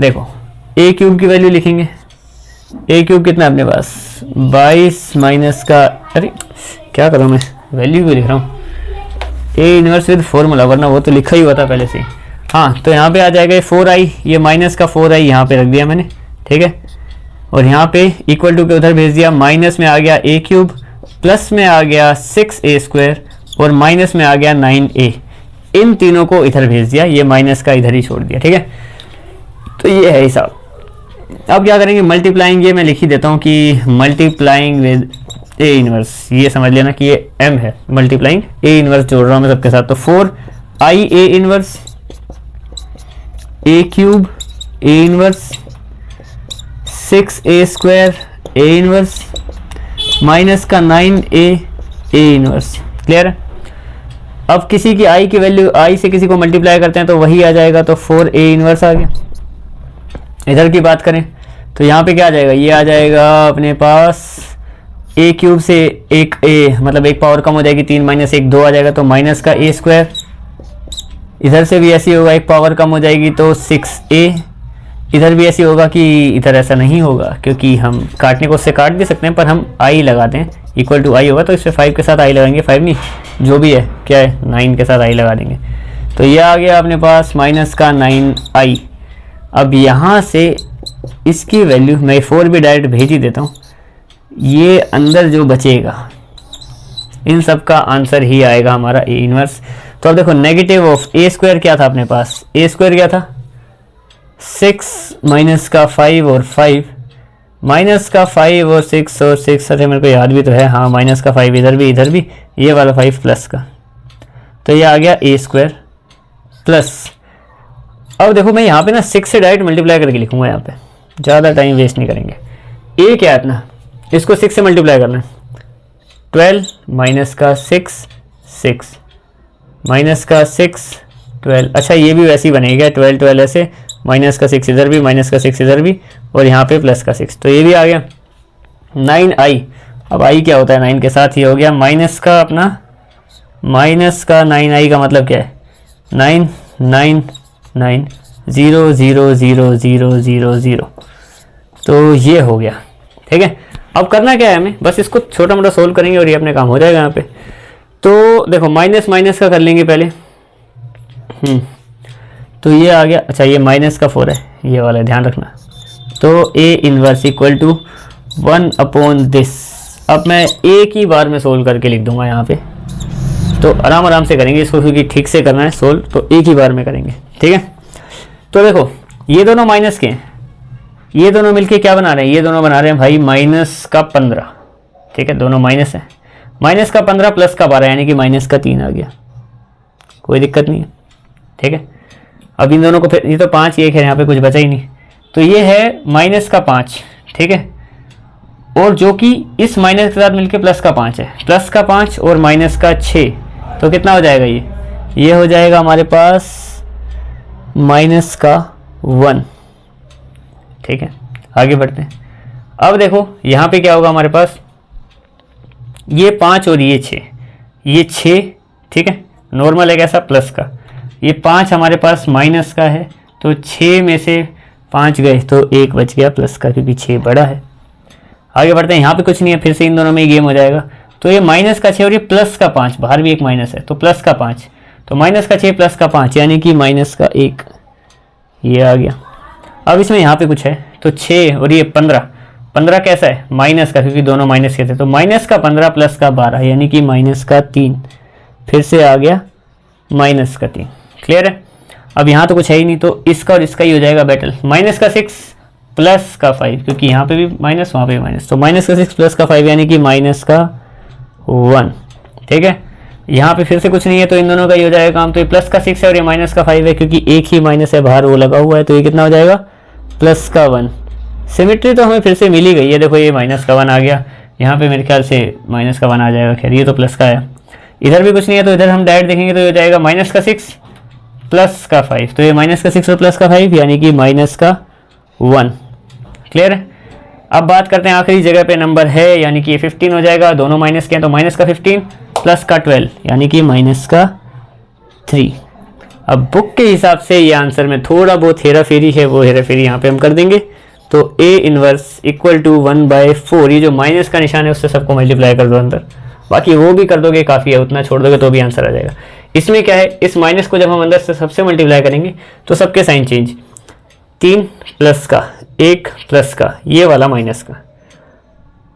देखो ए क्यूब की वैल्यू लिखेंगे। ए क्यूब कितना अपने पास 22 माइनस का, अरे क्या करूँ मैं, वैल्यू भी लिख रहा हूँ, ए इनवर्स विद फॉर्मूला, वरना वो तो लिखा ही हुआ था पहले से। हाँ, तो यहाँ पे आ जाएगा 4i, ये माइनस का 4i यहाँ पे रख दिया मैंने। ठीक है, और यहाँ पे इक्वल टू के उधर भेज दिया, माइनस में आ गया ए क्यूब, प्लस में आ गया 6a स्क्वायर, और माइनस में आ गया 9a। इन तीनों को इधर भेज दिया, ये माइनस का इधर ही छोड़ दिया। ठीक है, तो ये है हिसाब। अब क्या करेंगे, मल्टीप्लाइंग, ये मैं लिख ही देता हूँ कि मल्टीप्लाइंग विद ए इनवर्स, ये समझ लेना कि ये m है, मल्टीप्लाइंग ए इनवर्स जोड़ रहा हूँ मैं सबके साथ। तो 4i A inverse, A cube A inverse, 6a square A inverse, minus का 9a ए इनवर्स। क्लियर है। अब किसी की i की वैल्यू, i से किसी को मल्टीप्लाई करते हैं तो वही आ जाएगा, तो 4a इनवर्स आ गया। इधर की बात करें तो यहाँ पे क्या आ जाएगा, ये आ जाएगा अपने पास ए क्यूब से एक a, मतलब एक पावर कम हो जाएगी, 3 माइनस 1 2 आ जाएगा, तो माइनस का a स्क्वायर। इधर से भी ऐसी होगा, एक पावर कम हो जाएगी तो 6a। इधर भी ऐसी होगा कि इधर ऐसा नहीं होगा, क्योंकि हम काटने को उससे काट भी सकते हैं, पर हम i लगाते हैं, इक्वल टू i होगा, तो इसमें 5 के साथ i लगाएंगे, 5 नहीं जो भी है क्या है 9 के साथ i लगा देंगे। तो ये आ गया अपने पास माइनस का 9i। अब यहाँ से इसकी वैल्यू मैं 4 भी डायरेक्ट भेज ही देता हूँ, ये अंदर जो बचेगा इन सब का आंसर ही आएगा हमारा ए इनवर्स। तो अब देखो नेगेटिव ऑफ ए स्क्वायर क्या था अपने पास, ए स्क्वायर क्या था 6 माइनस का 5 और 5 माइनस का 5 और 6 और 6, अरे मेरे को याद भी तो है, हाँ माइनस का 5 इधर भी, ये वाला 5 प्लस का, तो ये आ गया ए स्क्वायर प्लस। अब देखो मैं यहाँ पे ना 6 से डायरेक्ट मल्टीप्लाई करके लिखूंगा, यहाँ पे ज़्यादा टाइम वेस्ट नहीं करेंगे। ए क्या है अपना, इसको 6 से मल्टीप्लाई करना है, 12 माइनस का 6 6 माइनस का 6 12, अच्छा ये भी वैसे ही बनेगा 12 12 ऐसे, माइनस का 6 इधर भी, माइनस का 6 इधर भी, और यहाँ पे प्लस का 6, तो ये भी आ गया 9i। अब i क्या होता है 9 के साथ, ये हो गया माइनस का अपना, माइनस का 9i का मतलब क्या है 9 9 9 0 0 0 0 0 0, तो ये हो गया। ठीक है, अब करना क्या है हमें, बस इसको छोटा मोटा सोल्व करेंगे और ये अपने काम हो जाएगा यहाँ पे। तो देखो माइनस माइनस का कर लेंगे पहले, तो ये आ गया, अच्छा ये माइनस का 4 है, ये वाला ध्यान रखना। तो A inverse equal to 1 upon this. अब मैं एक ही बार में सोल्व करके लिख दूंगा यहाँ पे, तो आराम आराम से करेंगे इसको, क्योंकि ठीक से करना है सोल्व, तो एक ही बार में करेंगे। ठीक है, तो देखो ये दोनों माइनस के हैं, ये दोनों मिलके क्या बना रहे हैं, ये दोनों बना रहे हैं भाई माइनस का 15। ठीक है, दोनों माइनस है, माइनस का 15 प्लस का 12, यानी कि माइनस का 3 आ गया, कोई दिक्कत नहीं है। ठीक है, अब इन दोनों को फिर, ये तो 5 1 है, यहाँ पे कुछ बचा ही नहीं, तो ये है माइनस का 5। ठीक है, और जो कि इस माइनस के साथ मिलके प्लस का 5 है, प्लस का 5 और माइनस का 6, तो कितना हो जाएगा ये हो जाएगा हमारे पास माइनस का 1। ठीक है, आगे बढ़ते हैं। अब देखो यहाँ पे क्या होगा हमारे पास, ये 5 और ये 6, ठीक है, नॉर्मल है कैसा प्लस का, ये 5 हमारे पास माइनस का है, तो 6 में से 5 गए तो 1 बच गया प्लस का, क्योंकि 6 बड़ा है। आगे बढ़ते हैं, यहाँ पे कुछ नहीं है, फिर से इन दोनों में ही गेम हो जाएगा। तो ये माइनस का 6 और ये प्लस का 5, बाहर भी एक माइनस है, तो प्लस का 5, तो माइनस का 6 प्लस का 5, यानी कि माइनस का 1, ये आ गया। अब इसमें यहाँ पे कुछ है, तो 6 और ये 15 कैसा है माइनस का, क्योंकि दोनों माइनस के थे, तो माइनस का 15 प्लस का 12, यानी कि माइनस का 3, फिर से आ गया माइनस का 3। क्लियर है, अब यहाँ तो कुछ है ही नहीं, तो इसका और इसका ही हो जाएगा बैटल, माइनस का 6 प्लस का 5, क्योंकि यहाँ पे भी माइनस वहाँ पे भी माइनस, तो माइनस का 6 प्लस का 5, यानी कि माइनस का 1। ठीक है, यहाँ पे फिर से कुछ नहीं है, तो इन दोनों का ही हो जाएगा काम, तो ये प्लस का 6 है और ये माइनस का 5 है, क्योंकि एक ही माइनस है बाहर वो लगा हुआ है, तो ये कितना हो जाएगा प्लस का 1। सिमेट्री तो हमें फिर से मिल ही गई है, देखो ये माइनस का 1 आ गया, यहाँ पे मेरे ख्याल से माइनस का 1 आ जाएगा, खैर ये तो प्लस का है। इधर भी कुछ नहीं है, तो इधर हम डायरेक्ट देखेंगे तो ये हो जाएगा माइनस का 6 प्लस का 5, तो ये माइनस का 6 और प्लस का 5, यानी कि माइनस का 1। क्लियर है, अब बात करते हैं आखिरी जगह पे नंबर है, यानी कि 15 हो जाएगा, दोनों माइनस के हैं, तो माइनस का 15 प्लस का 12, यानी कि माइनस का 3। अब बुक के हिसाब से ये आंसर में थोड़ा बहुत हेरा फेरी है, वो हेरा फेरी यहाँ पे हम कर देंगे। तो ए इनवर्स इक्वल टू 1/4, ये जो माइनस का निशान है उससे सबको मल्टीप्लाई कर दो अंदर, बाकी वो भी कर दोगे काफ़ी है, उतना छोड़ दोगे तो भी आंसर आ जाएगा। इसमें क्या है, इस माइनस को जब हम अंदर से सबसे मल्टीप्लाई करेंगे तो सबके साइन चेंज, 3 प्लस का 1 प्लस का, ये वाला माइनस का,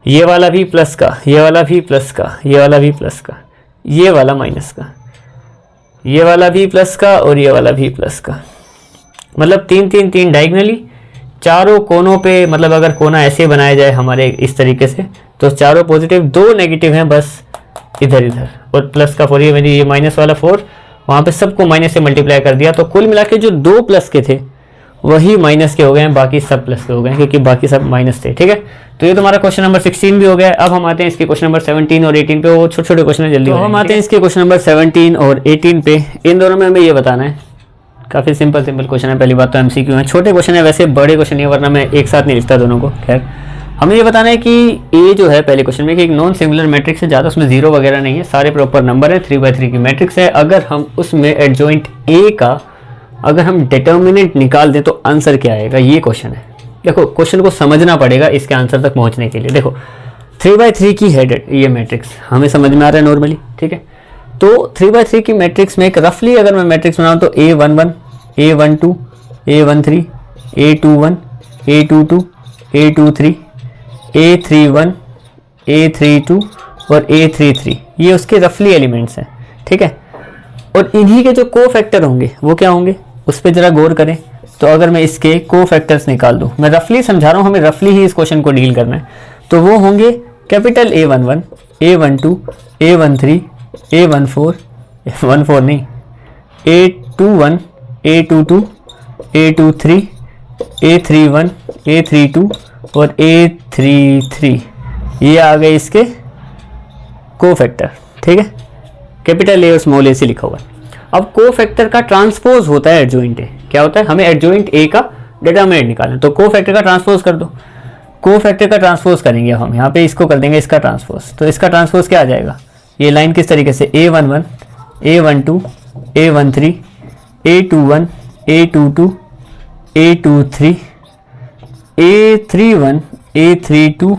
ये वाला भी प्लस का, ये वाला भी प्लस का, ये वाला भी प्लस का, ये वाला माइनस का, ये वाला भी प्लस का और ये वाला भी प्लस का, मतलब 3 3 3 डायगनली चारों कोनों पे, मतलब अगर कोना ऐसे बनाया जाए हमारे इस तरीके से तो चारों पॉजिटिव, 2 नेगेटिव हैं बस इधर इधर, और प्लस का 4, ये मेरी ये माइनस वाला 4 वहाँ पे सबको माइनस से मल्टीप्लाई कर दिया, तो कुल मिला के जो 2 प्लस के थे वही माइनस के हो गए हैं, बाकी सब प्लस के हो गए हैं, क्योंकि बाकी सब माइनस थे। ठीक है, तो ये तुम्हारा क्वेश्चन नंबर 16 भी हो गया है। अब हम आते हैं इसके क्वेश्चन नंबर 17 और 18 पे, वो छोटे छोटे क्वेश्चन है जल्दी। तो हम आते हैं इसके क्वेश्चन नंबर 17 और 18 पे, इन दोनों में हमें ये बताना है, काफ़ी सिंपल क्वेश्चन है। पहली बात तो MCQ है, छोटे क्वेश्चन है, वैसे बड़े क्वेश्चन नहीं है, वरना मैं एक साथ नहीं लिखता दोनों को। खैर हमें ये बताना है कि ए जो है पहले क्वेश्चन में कि एक नॉन सिंगुलर मैट्रिक्स है, ज़्यादा उसमें जीरो वगैरह नहीं है, सारे प्रॉपर नंबर है, 3/3 की मैट्रिक्स है। अगर हम उसमें एडजॉइंट ए का अगर हम डिटर्मिनेंट निकाल दें तो आंसर क्या आएगा, ये क्वेश्चन है। देखो क्वेश्चन को समझना पड़ेगा इसके आंसर तक पहुँचने के लिए। देखो 3/3 की है ये मैट्रिक्स, हमें समझ में आ रहा है नॉर्मली। ठीक है, तो 3/3 की मैट्रिक्स में एक रफली अगर मैं मैट्रिक्स बनाऊँ तो A11 A12 A13 A21 A22 A23 A31 A32 और A33, ये उसके रफली एलिमेंट्स हैं। ठीक है, और इन्हीं के जो को फैक्टर होंगे वो क्या होंगे, उस पर ज़रा गौर करें। तो अगर मैं इसके कोफैक्टर्स निकाल दूँ, मैं रफली समझा रहा हूँ, हमें रफली ही इस क्वेश्चन को डील करना है, तो वो होंगे capital A11, A12, A13, A14, A14 नहीं, A21, A22, A23, A31, A32 और A33, ये आ गए इसके कोफैक्टर। ठीक है, कैपिटल ए और स्मॉल ए से लिखा हुआ है। अब कोफैक्टर का ट्रांसपोज होता है एडजॉइंट ए। क्या होता है, हमें एडजॉइंट ए का डिटरमिनेंट निकालना है, तो कोफैक्टर का ट्रांसपोज कर दो। कोफैक्टर का ट्रांसपोज करेंगे हम यहाँ पे, इसको कर देंगे इसका ट्रांसपोज। तो इसका ट्रांसपोज क्या आ जाएगा, ये लाइन किस तरीके से, A11, A12, A13, A21, A22, A23, A31, A32,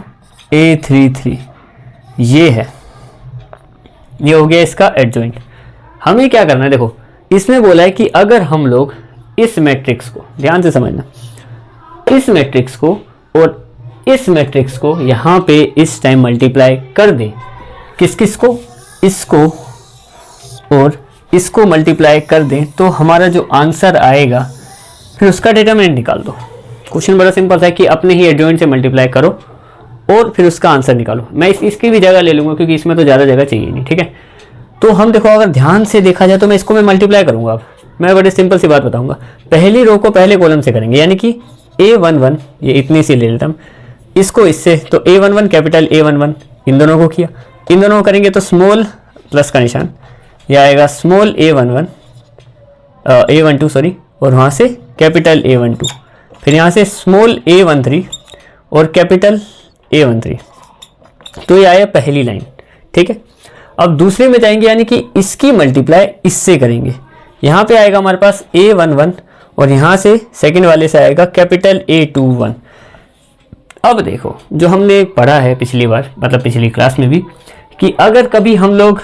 A33, ये है, ये हो गया इसका एडजॉइंट। हमें क्या करना है, देखो इसमें बोला है कि अगर हम लोग इस मैट्रिक्स को, ध्यान से समझना, इस मैट्रिक्स को और इस मैट्रिक्स को यहाँ पे इस टाइम मल्टीप्लाई कर दें, किस किस को, इसको और इसको मल्टीप्लाई कर दें, तो हमारा जो आंसर आएगा फिर उसका डिटरमिनेंट निकाल दो। क्वेश्चन बड़ा सिंपल है कि अपने ही एडजॉइंट से मल्टीप्लाई करो और फिर उसका आंसर निकालो। मैं इसकी भी जगह ले लूँगा क्योंकि इसमें तो ज़्यादा जगह चाहिए नहीं। ठीक है, तो हम देखो अगर ध्यान से देखा जाए तो मैं इसको मल्टीप्लाई करूँगा। अब मैं बड़ी सिंपल सी बात बताऊँगा, पहली रो को पहले कॉलम से करेंगे, यानी कि A11, ये इतनी सी ले लेता हूँ, इसको इससे, तो A11 कैपिटल A11 इन दोनों को किया, इन दोनों को करेंगे तो स्मॉल प्लस का निशान, यह आएगा स्मॉल A12 सॉरी, और वहाँ से कैपिटल A12, फिर यहाँ से स्मॉल A13 और कैपिटल A13, तो ये आया पहली लाइन। ठीक है, अब दूसरे में जाएंगे, यानी कि इसकी मल्टीप्लाई इससे करेंगे, यहाँ पे आएगा हमारे पास A11 और यहाँ से सेकंड वाले से आएगा कैपिटल A21। अब देखो जो हमने पढ़ा है पिछली बार, मतलब पिछली क्लास में भी, कि अगर कभी हम लोग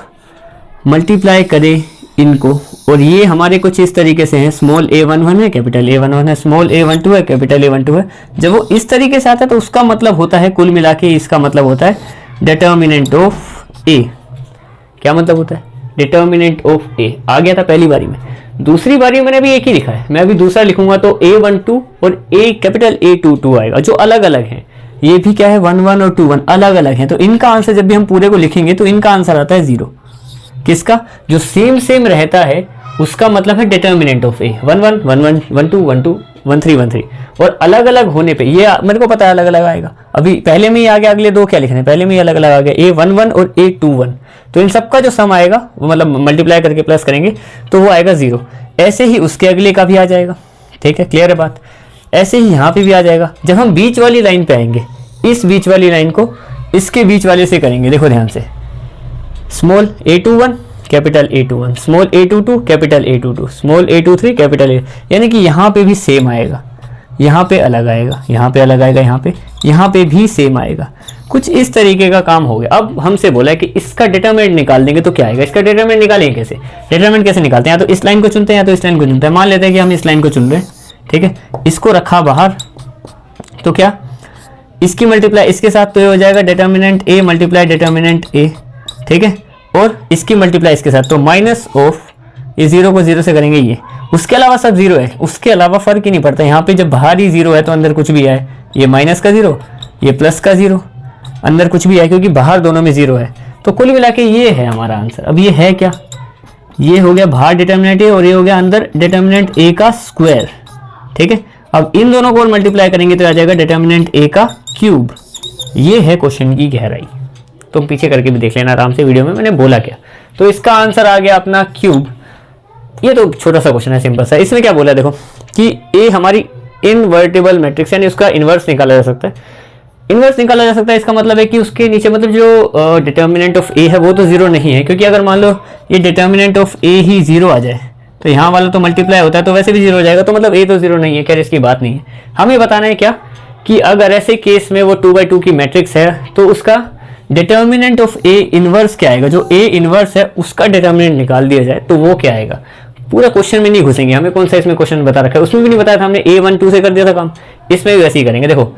मल्टीप्लाई करें इनको, और ये हमारे कुछ इस तरीके से हैं, स्मॉल A11 है कैपिटल A11 है, स्मॉल A12 है कैपिटल A12 है, जब वो इस तरीके से आता है तो उसका मतलब होता है, कुल मिला के इसका मतलब होता है डिटर्मिनेंट ऑफ ए। क्या मतलब होता है, डिटर्मिनेंट ऑफ ए आ गया था पहली बारी में। दूसरी बारी में मैंने अभी एक ही लिखा है, मैं अभी दूसरा लिखूंगा तो A12 और A कैपिटल A22 आएगा, जो अलग अलग हैं। ये भी क्या है, 11 और 21 अलग अलग हैं, तो इनका आंसर जब भी हम पूरे को लिखेंगे तो इनका आंसर आता है 0। किसका, जो सेम रहता है उसका मतलब है डिटर्मिनेंट ऑफ ए। 11, 11, 12, 12, 13, 13, और अलग अलग होने पे ये मेरे को पता है अलग अलग आएगा। अभी पहले में ही आ गया, अगले दो क्या लिखने, पहले में ही अलग अलग आ गया, A11 और A21, तो इन सबका जो सम आएगा वो मतलब मल्टीप्लाई करके प्लस करेंगे तो वो आएगा 0। ऐसे ही उसके अगले का भी आ जाएगा। ठीक है, क्लियर है बात। ऐसे ही यहाँ पे भी आ जाएगा। जब हम बीच वाली लाइन पे आएंगे, इस बीच वाली लाइन को इसके बीच वाले से करेंगे, देखो ध्यान से, small A21 capital A21, small A22 capital A22, small A23 capital A, यानी कि यहाँ पे भी सेम आएगा, यहाँ पे अलग आएगा, यहाँ पे अलग आएगा, यहाँ पे भी सेम आएगा। कुछ इस तरीके का काम हो गया। अब हमसे बोला है कि इसका डिटरमिनेंट निकाल देंगे तो क्या आएगा। इसका डिटरमिनेंट निकालेंगे कैसे, डिटरमिनेंट कैसे निकालते हैं, या तो इस लाइन को चुनते हैं या तो इस लाइन को चुनते हैं। मान लेते हैं कि हम इस लाइन को चुन रहे हैं, ठीक है, इसको रखा बाहर, तो क्या इसकी मल्टीप्लाई इसके साथ, तो ये हो जाएगा determinant A multiply determinant A. ठीक है, और इसकी मल्टीप्लाई इसके साथ, तो माइनस ऑफ ये 0 को 0 से करेंगे ये, उसके अलावा सब 0 है, उसके अलावा फर्क ही नहीं पड़ता। यहाँ पे जब बाहर ही 0 है तो अंदर कुछ भी आए, ये माइनस का 0, ये प्लस का 0, अंदर कुछ भी आए क्योंकि बाहर दोनों में 0 है। तो कुल मिला के ये है हमारा आंसर। अब ये है क्या, ये हो गया बाहर डिटरमिनेंट ए और ये हो गया अंदर डिटरमिनेंट ए का स्क्वायर। ठीक है, अब इन दोनों को मल्टीप्लाई करेंगे तो आ जाएगा डिटरमिनेंट ए का क्यूब। ये है क्वेश्चन की गहराई। तुम पीछे करके भी देख लेना आराम से वीडियो में मैंने बोला क्या। तो इसका आंसर आ गया अपना क्यूब। ये तो छोटा सा क्वेश्चन है, सिंपल सा। इसमें क्या बोला देखो कि ए हमारी इनवर्टिबल मैट्रिक्स, यानी उसका इन्वर्स निकाला जा सकता है। इन्वर्स निकाला जा सकता है, इसका मतलब है कि उसके नीचे मतलब जो डिटर्मिनेंट ऑफ ए है वो तो 0 नहीं है, क्योंकि अगर मान लो ये डिटर्मिनेंट ऑफ ए ही 0 आ जाए तो यहाँ वाला तो मल्टीप्लाई होता है तो वैसे भी 0 हो जाएगा, तो मतलब ए तो 0 नहीं है। खैर इसकी बात नहीं है, हमें बताना है क्या कि अगर ऐसे केस में वो 2/2 की मैट्रिक्स है तो उसका डिटर्मिनेंट ऑफ ए इनवर्स क्या आएगा। जो ए इनवर्स है उसका डिटर्मिनेंट निकाल दिया जाए तो वो क्या आएगा। पूरा क्वेश्चन में नहीं घुसेंगे, हमें कौन सा इसमें क्वेश्चन बता रखा है उसमें भी नहीं बताया था हमने, A12 से कर दिया था काम, इसमें भी वैसे ही करेंगे। देखो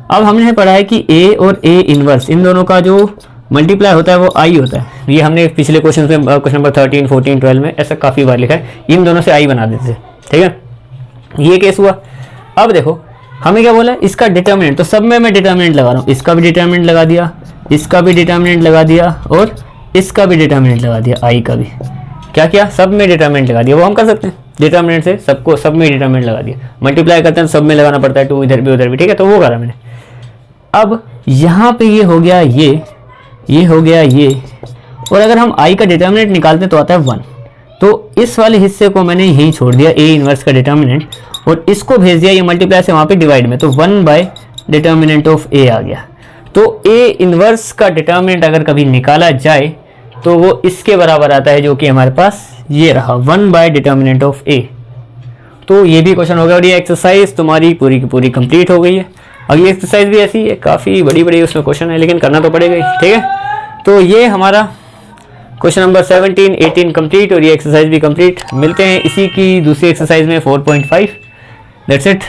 अब हमने पढ़ा है कि ए और ए इनवर्स इन दोनों का जो मल्टीप्लाई होता है वो आई होता है। ये हमने पिछले क्वेश्चन में क्वेश्चन नंबर 13, 14, 12 में ऐसा काफ़ी बार लिखा है, इन दोनों से आई बना देते थे। ठीक है, ये केस हुआ। अब देखो हमें क्या बोला है, इसका डिटर्मिनेंट, तो सब में मैं डिटर्मिनेंट लगा रहा हूँ, इसका भी डिटर्मिनेंट लगा दिया, इसका भी डिटर्मिनेंट लगा दिया और इसका भी डिटर्मिनेंट लगा दिया, आई का भी क्या किया, सब में डिटर्मिनेंट लगा दिया। वो हम कर सकते हैं डिटर्मिनेंट से, सबको सब में डिटर्मिनेंट लगा दिया, मल्टीप्लाई करते हैं सब में लगाना पड़ता है, 2 इधर भी उधर भी, ठीक है, तो वो करा मैंने। अब यहाँ पे ये हो गया ये हो गया ये, और अगर हम आई का डिटर्मिनेंट निकालते तो आता है 1, तो इस वाले हिस्से को मैंने यहीं छोड़ दिया ए इनवर्स का डिटर्मिनेंट, और इसको भेज दिया ये मल्टीप्लाई से वहाँ पे डिवाइड में, तो 1 बाय डिटर्मिनेंट ऑफ ए आ गया। तो ए इनवर्स का डिटर्मिनेंट अगर कभी निकाला जाए तो वो इसके बराबर आता है, जो कि हमारे पास ये रहा 1 बाय डिटर्मिनेंट ऑफ ए। तो ये भी क्वेश्चन हो गया और ये एक्सरसाइज तुम्हारी पूरी की पूरी कंप्लीट हो गई है। अगली एक्सरसाइज भी ऐसी है, काफ़ी बड़ी बड़ी उसमें क्वेश्चन है, लेकिन करना तो पड़ेगा ही, ठीक है। तो ये हमारा क्वेश्चन नंबर 17, 18 कंप्लीट और ये एक्सरसाइज भी कंप्लीट। मिलते हैं इसी की दूसरी एक्सरसाइज में 4.5। That's it.